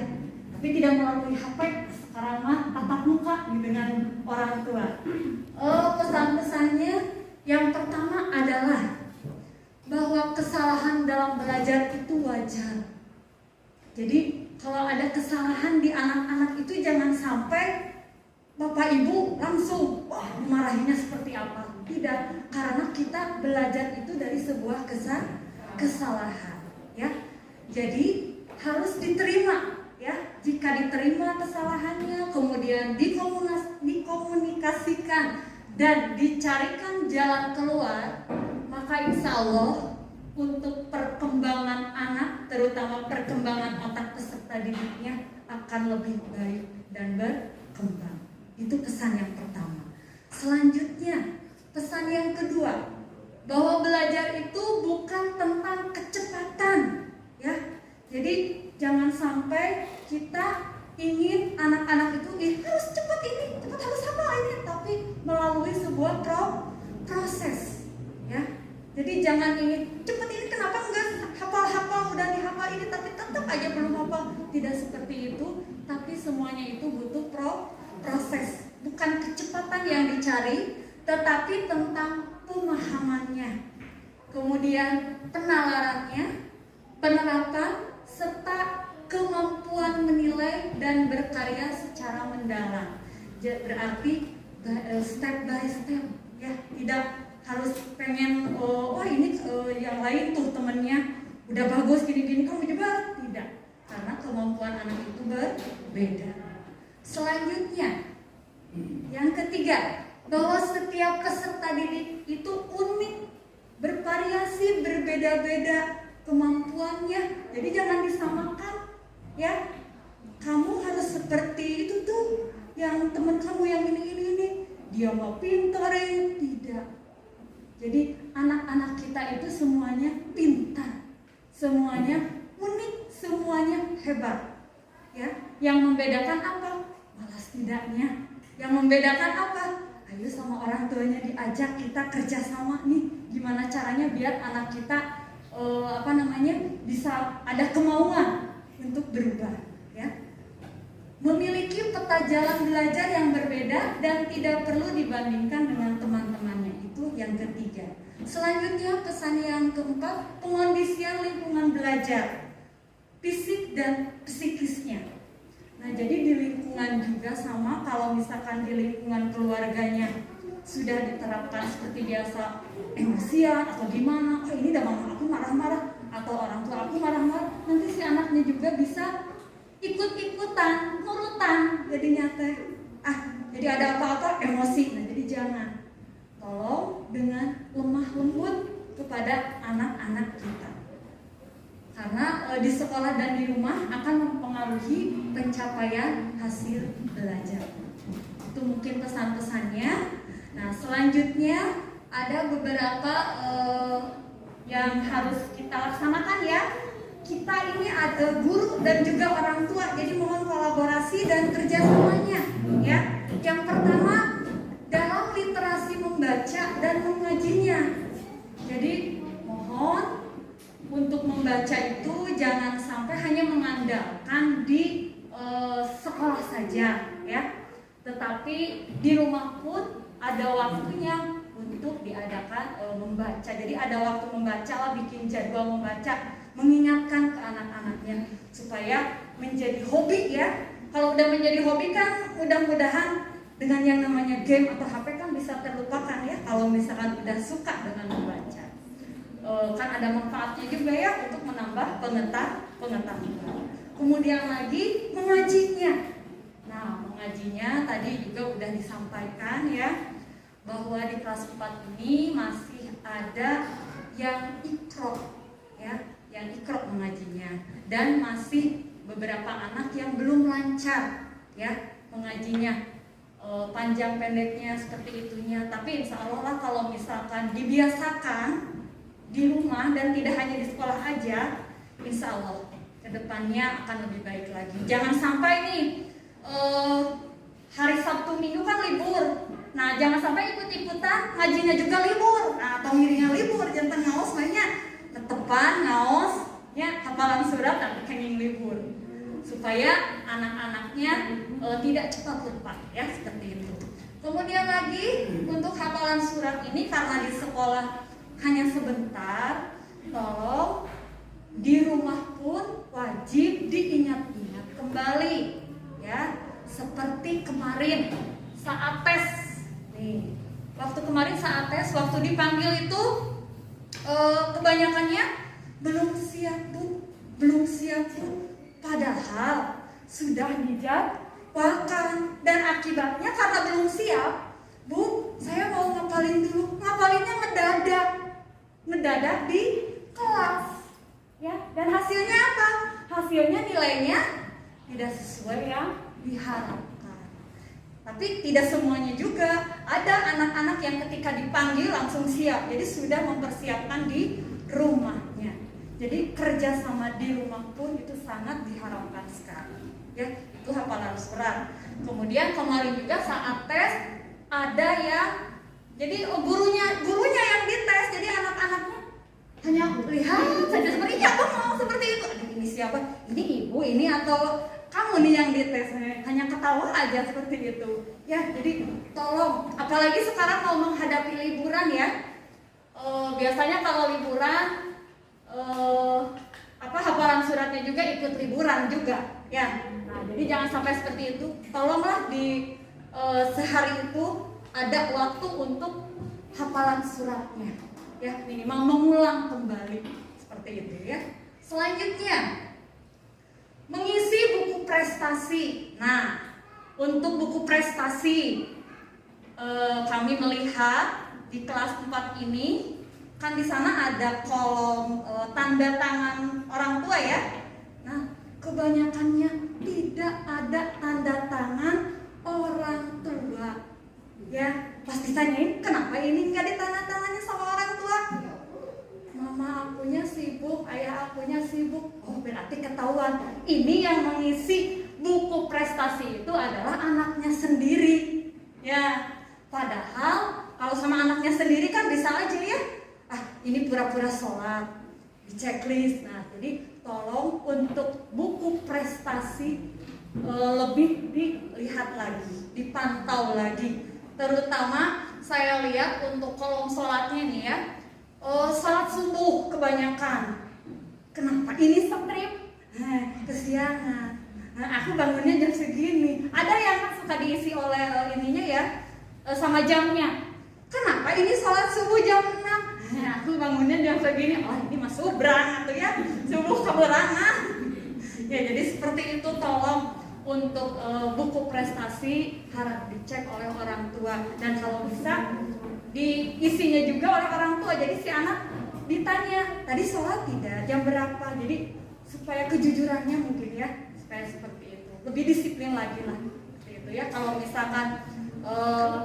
tapi tidak melalui HP. Sekarang mah tatap muka dengan orang tua. Pesan-pesannya yang pertama adalah bahwa kesalahan dalam belajar itu wajar. Jadi kalau ada kesalahan di anak-anak itu jangan sampai Bapak Ibu langsung wah marahinnya seperti apa. Tidak, karena kita belajar itu dari sebuah kesalahan ya. Jadi harus diterima ya. Jika diterima kesalahannya kemudian dikomunikasikan dan dicarikan jalan keluar, maka insya Allah untuk perkembangan anak, terutama perkembangan otak peserta didiknya akan lebih baik dan berkembang. Itu pesan yang pertama. Selanjutnya, pesan yang kedua, bahwa belajar itu bukan tentang kecepatan, ya. Jadi jangan sampai kita ingin anak-anak itu harus cepat harus hafal ini, tapi melalui sebuah proses, ya. Jadi jangan ingin cepat ini, kenapa enggak hafal udah dihafal ini tapi tetap aja belum hafal. Tidak seperti itu, tapi semuanya itu butuh proses. Bukan kecepatan yang dicari, tetapi tentang pemahamannya, kemudian penalarannya, penerapan, serta kemampuan menilai dan berkarya secara mendalam. Berarti step by step, ya, tidak harus pengen wah ini yang lain tuh temennya udah bagus gini-gini kamu juga tidak, karena kemampuan anak itu berbeda. Selanjutnya, yang ketiga, bahwa setiap peserta didik itu unik, bervariasi, berbeda-beda kemampuannya. Jadi jangan disamakan, ya. Kamu harus seperti itu tuh, yang teman kamu yang ini, dia mau pintar, tidak. Jadi anak-anak kita itu semuanya pintar, semuanya unik, semuanya hebat. Ya, yang membedakan apa? Malas tidaknya. Yang membedakan apa? Ayo sama orang tuanya diajak kita kerjasama nih. Gimana caranya biar anak kita bisa ada kemauan untuk berubah. Ya, memiliki peta jalan belajar yang berbeda dan tidak perlu dibandingkan dengan teman-temannya. Itu yang ketiga. Selanjutnya pesan yang keempat, pengondisian lingkungan belajar, fisik dan psikisnya. Nah, jadi di lingkungan juga sama, kalau misalkan di lingkungan keluarganya sudah diterapkan seperti biasa emosian atau gimana, oh ini udah mama aku marah-marah atau orang tua aku marah-marah, nanti si anaknya juga bisa ikut-ikutan, nurutan jadinya teh. Jadi ada apa-apa emosi. Nah, jadi jangan. Tolong dengan lemah lembut kepada anak-anak kita. Karena di sekolah dan di rumah akan mempengaruhi pencapaian hasil belajar. Itu mungkin pesan-pesannya. Nah, selanjutnya ada beberapa yang harus kita laksanakan ya. Kita ini ada guru dan juga orang tua, jadi mohon kolaborasi dan kerjasamanya ya. Yang pertama, dalam literasi membaca dan mengajinya. Jadi mohon untuk membaca itu jangan sampai hanya mengandalkan di sekolah saja ya, tetapi di rumah pun ada waktunya untuk diadakan membaca. Jadi ada waktu membaca lah, bikin jadwal membaca, mengingatkan ke anak-anaknya supaya menjadi hobi ya. Kalau udah menjadi hobi kan mudah-mudahan dengan yang namanya game atau HP kan bisa terlupakan ya, kalau misalkan udah suka dengan membaca. Kan ada manfaatnya juga ya untuk menambah pengetahuan. Kemudian lagi mengajinya. Nah, mengajinya tadi juga udah disampaikan ya, bahwa di kelas 4 ini masih ada yang ikro ya, yang ikro mengajinya, dan masih beberapa anak yang belum lancar ya mengajinya. Panjang pendeknya seperti itunya, tapi insya Allah lah kalau misalkan dibiasakan di rumah dan tidak hanya di sekolah aja, insya Allah kedepannya akan lebih baik lagi. Jangan sampai nih hari Sabtu Minggu kan libur, nah jangan sampai ikut-ikutan ngajinya juga libur, nah, atau miringnya libur, jantan ngaos mainnya tetepan ngaos ya, hafalan surat tapi kenging libur, supaya anak-anaknya tidak cepat lupa ya, seperti itu. Kemudian lagi untuk hafalan surat ini karena di sekolah hanya sebentar, tolong di rumah pun wajib diingat-ingat kembali ya, seperti kemarin saat tes nih. Waktu kemarin saat tes, waktu dipanggil itu kebanyakannya belum siap bu, padahal sudah dijadwalkan, dan akibatnya karena belum siap, bu, saya mau ngapalin dulu, ngapalinnya mendadak di kelas, ya, dan hasilnya apa? Hasilnya nilainya tidak sesuai yang diharapkan. Tapi tidak semuanya juga, ada anak-anak yang ketika dipanggil langsung siap, jadi sudah mempersiapkan di rumahnya. Jadi kerjasama di rumah pun itu sangat diharapkan sekali. Ya, itu hafalan surat. Kemudian kemarin juga saat tes ada yang jadi gurunya yang dites, jadi anak-anaknya hanya lihat saja seperti aku mau seperti itu. Ini siapa? Ini ibu ini atau kamu nih yang dites? Hanya ketawa aja seperti itu. Ya, jadi tolong, apalagi sekarang mau menghadapi liburan ya. Biasanya kalau liburan hafalan suratnya juga ikut liburan juga ya. Nah, jadi jangan sampai seperti itu. Tolonglah di sehari itu ada waktu untuk hafalan suratnya ya, minimal mengulang kembali seperti itu ya. Selanjutnya mengisi buku prestasi. Nah, untuk buku prestasi kami melihat di kelas 4 ini kan di sana ada kolom tanda tangan orang tua ya. Nah, kebanyakannya tidak ada tanda tangan orang tua. Ya, pas ditanyain kenapa ini nggak ditandatangani sama orang tua? Mama akunya sibuk, ayah akunya sibuk. Oh, berarti ketahuan ketahuan. Ini yang mengisi buku prestasi itu adalah anaknya sendiri. Ya, padahal kalau sama anaknya sendiri kan bisa aja ya. Ini pura-pura sholat, di checklist. Nah, jadi tolong untuk buku prestasi lebih dilihat lagi, dipantau lagi. Terutama saya lihat untuk kolom sholatnya nih ya, sholat subuh kebanyakan. Kenapa? Ini strip, kesiangan. Nah, aku bangunnya jam segini. Ada yang suka diisi oleh ininya ya, sama jamnya. Kenapa? Ini sholat subuh jam 6. Nah, aku bangunnya jam segini. Oh, ini mah subrang atau ya, subuh keberangan. Ya, jadi seperti itu. Tolong untuk buku prestasi harap dicek oleh orang tua, dan kalau bisa diisinya juga oleh orang tua. Jadi si anak ditanya, tadi sholat tidak, jam berapa, jadi supaya kejujurannya mungkin ya, supaya seperti itu, lebih disiplin lagi lah seperti itu ya. Kalau misalkan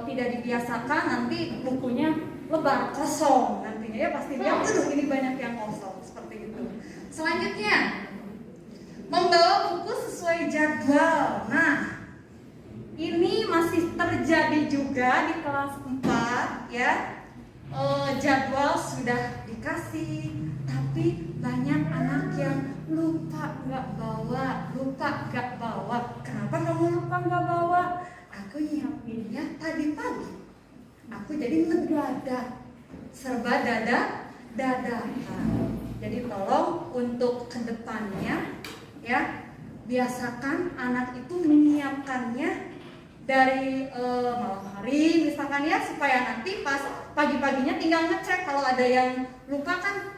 tidak dibiasakan, nanti bukunya lebar, kosong nantinya ya, pasti dia aduh ini banyak yang kosong seperti itu. Selanjutnya, membawa buku sesuai jadwal. Nah, ini masih terjadi juga di kelas 4 ya. Jadwal sudah dikasih, tapi banyak anak yang lupa nggak bawa. Kenapa kamu lupa nggak bawa? Aku nyiapinnya tadi pagi. Aku jadi mendadak, serba dadakan. Jadi tolong untuk kedepannya ya, biasakan anak itu menyiapkannya dari malam hari misalkan ya, supaya nanti pas pagi-paginya tinggal ngecek. Kalau ada yang lupa kan,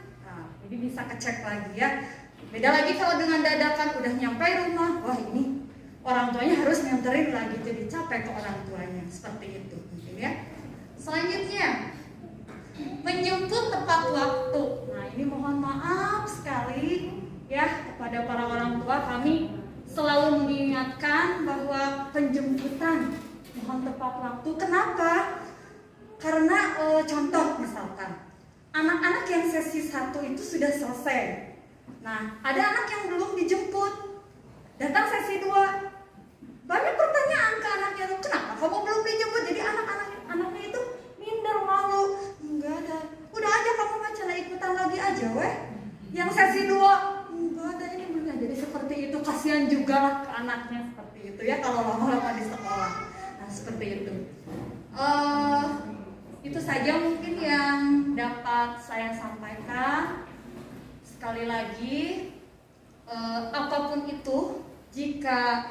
jadi bisa kecek lagi ya. Beda lagi kalau dengan dadakan, udah nyampe rumah, wah ini orang tuanya harus nganterin lagi, jadi capek ke orang tuanya, seperti itu mungkin ya. Selanjutnya, menjemput tepat waktu. Nah, ini mohon maaf sekali ya kepada para orang tua, kami selalu mengingatkan bahwa penjemputan mohon tepat waktu. Kenapa? Karena contoh misalkan anak-anak yang sesi 1 itu sudah selesai. Nah, ada anak yang belum dijemput, datang sesi 2. Banyak pertanyaan ke anaknya, kenapa kamu belum dijemput? Jadi anaknya itu minder, malu. Enggak ada, udah aja kamu macam ikutan lagi aja weh. Yang sesi 2 enggak ada, ini benar. Jadi seperti itu, kasihan juga lah ke anaknya seperti itu ya kalau lama-lama di sekolah. Nah, seperti itu. Itu saja mungkin yang dapat saya sampaikan. Sekali lagi, apapun itu, jika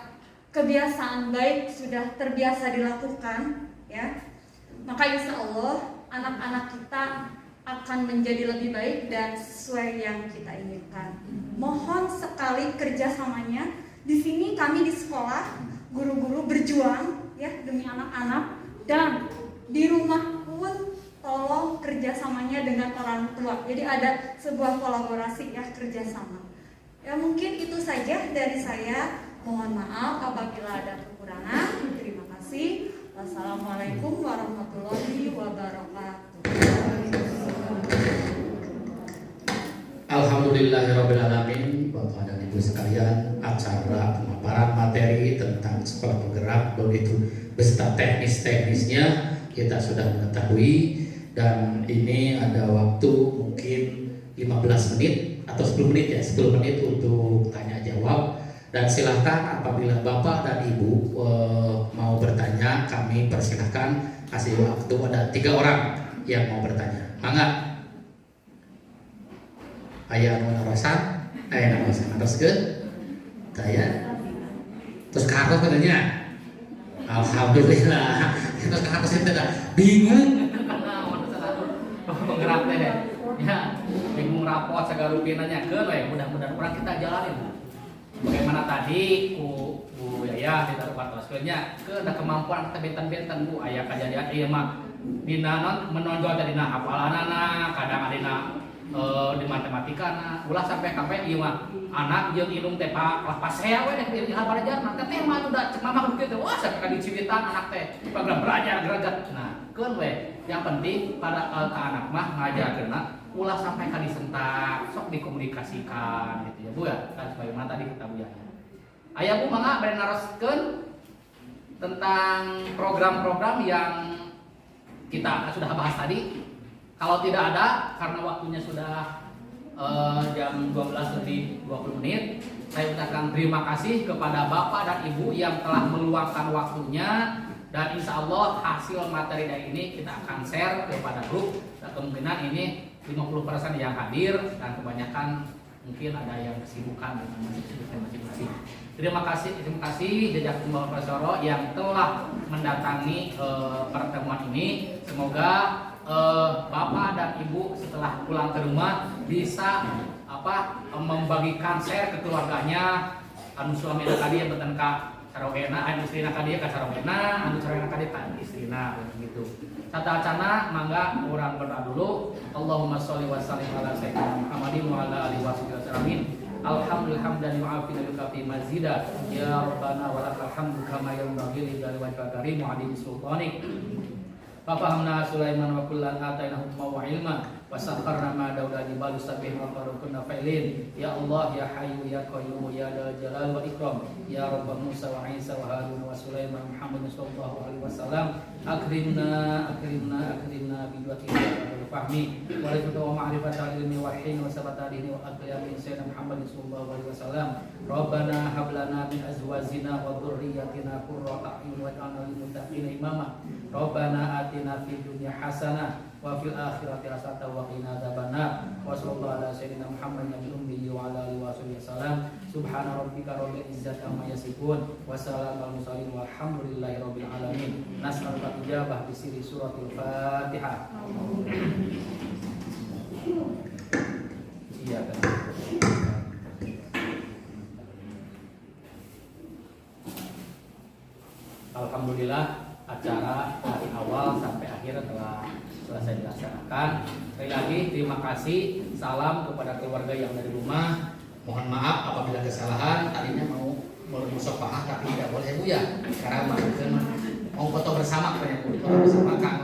kebiasaan baik sudah terbiasa dilakukan ya, maka insya Allah anak-anak kita akan menjadi lebih baik dan sesuai yang kita inginkan. Mohon sekali kerjasamanya. Di sini kami di sekolah, guru-guru berjuang ya demi anak-anak, dan di rumah pun tolong kerjasamanya dengan orang tua. Jadi ada sebuah kolaborasi ya, kerjasama. Ya mungkin itu saja dari saya. Mohon maaf apabila ada kekurangan. Terima kasih. Wassalamualaikum warahmatullahi wabarakatuh. Alhamdulillahirrabbilalamin. Bapak dan Ibu sekalian, acara pemaparan materi tentang sekolah penggerak begitu beserta teknis-teknisnya kita sudah mengetahui, dan ini ada waktu mungkin 15 menit atau 10 menit ya, 10 menit untuk tanya jawab. Dan silahkan apabila Bapak dan Ibu mau bertanya, kami persilahkan kasih waktu. Ada 3 orang yang mau bertanya. Mangga. Ayah narasan, teruskeun. Saya. Terus karos katanya. Alhamdulillah. Terus karos itu bingung. Penggerak teh ya, bingung rapot segala rupinanya ke we, mudah-mudahan orang kita jalanin. Bagaimana tadi Bu Yaya kita rupatoskeunnya ke ada kemampuan kita benten-benten Bu aya kejadian ieu mah dina menonjol tadi dina hafalanana, kadang adina di matematikana, ulah sampai kape ieu mah anak jeung indung teh kelas pasea we di hafal aja mah teh mah udah cek mama kitu wah sampai ka diciwitan anak teh program belajar geragat. Nah, keun we yang penting pada anak mah ngajarkeunna ulah sampai kali sentak, sok dikomunikasikan gitu ya Bu ya, kan sebagaimana tadi kita Bu ya. Aya Bu mangga bari naroskeun tentang program-program yang kita sudah bahas tadi. Kalau tidak ada karena waktunya sudah jam 12:20, saya ucapkan terima kasih kepada Bapak dan Ibu yang telah meluangkan waktunya, dan insya Allah hasil materi dari ini kita akan share kepada grup, dan kemungkinan ini 50% yang hadir dan kebanyakan mungkin ada yang kesibukan dengan masing-masing. Terima kasih Jazakumullah Profesor yang telah mendatangi pertemuan ini. Semoga Bapak dan Ibu setelah pulang ke rumah bisa membagikan share ke keluarganya, anu suami tadi yang beten ka sarawena, anu istrina ka dieu ka sarawena, anu sarawena ka dieu ka istrina gitu. Satacana mangga urang berdoa dulu. Allahumma sholli wa sallim ala sayyidina Muhammadin wa ala alihi wasallam. Alhamdulillahirabbil alamin wa fi mazida ya rabbana wa lakal hamdu kama yanbaghi li jalali wajhika karim wa adim sultanik. Fahamna Sulaiman wa kullan ataina hukma wa ilma wa sakharna ma dauda jibal sabih wa kunna fa'ilin. Ya Allah ya hayyu ya qayyum ya dzal jalal wal ikram ya rabb Musa wa Isa wa Harun wa Sulaiman Muhammad sallallahu alaihi wasallam akrimna bi du'atika wa fahmi wa rizqa wa ma'rifata ilmi wa hin wa sabata dini wa aqyami sayyidina Muhammad sallallahu alaihi wasallam. Rabbana hab lana min azwajina wa dhurriyyatina qurrata a'yun waj'alna lil muttaqina imama. Rabbana atina fid dunya hasanah wa fil akhirati hasanah wa qina adzabannar. Wa sallallahu ala sayyidina Muhammadin nabiyil ummi wa ala alihi wasallam. Subhana rabbika rabbil izzati amma yasifun wa salamun alal mursalin walhamdulillahi rabbil alamin. Nas'aluka ijabah bi sirri suratul Fatihah. Iya kan. Alhamdulillah acara dari awal sampai akhir telah selesai dilaksanakan. Sekali lagi terima kasih. Salam kepada keluarga yang dari rumah. Mohon maaf apabila kesalahan. Tadinya mau musafaah tapi tidak boleh Bu ya. Sekarang mau foto bersama, foto bersama Kang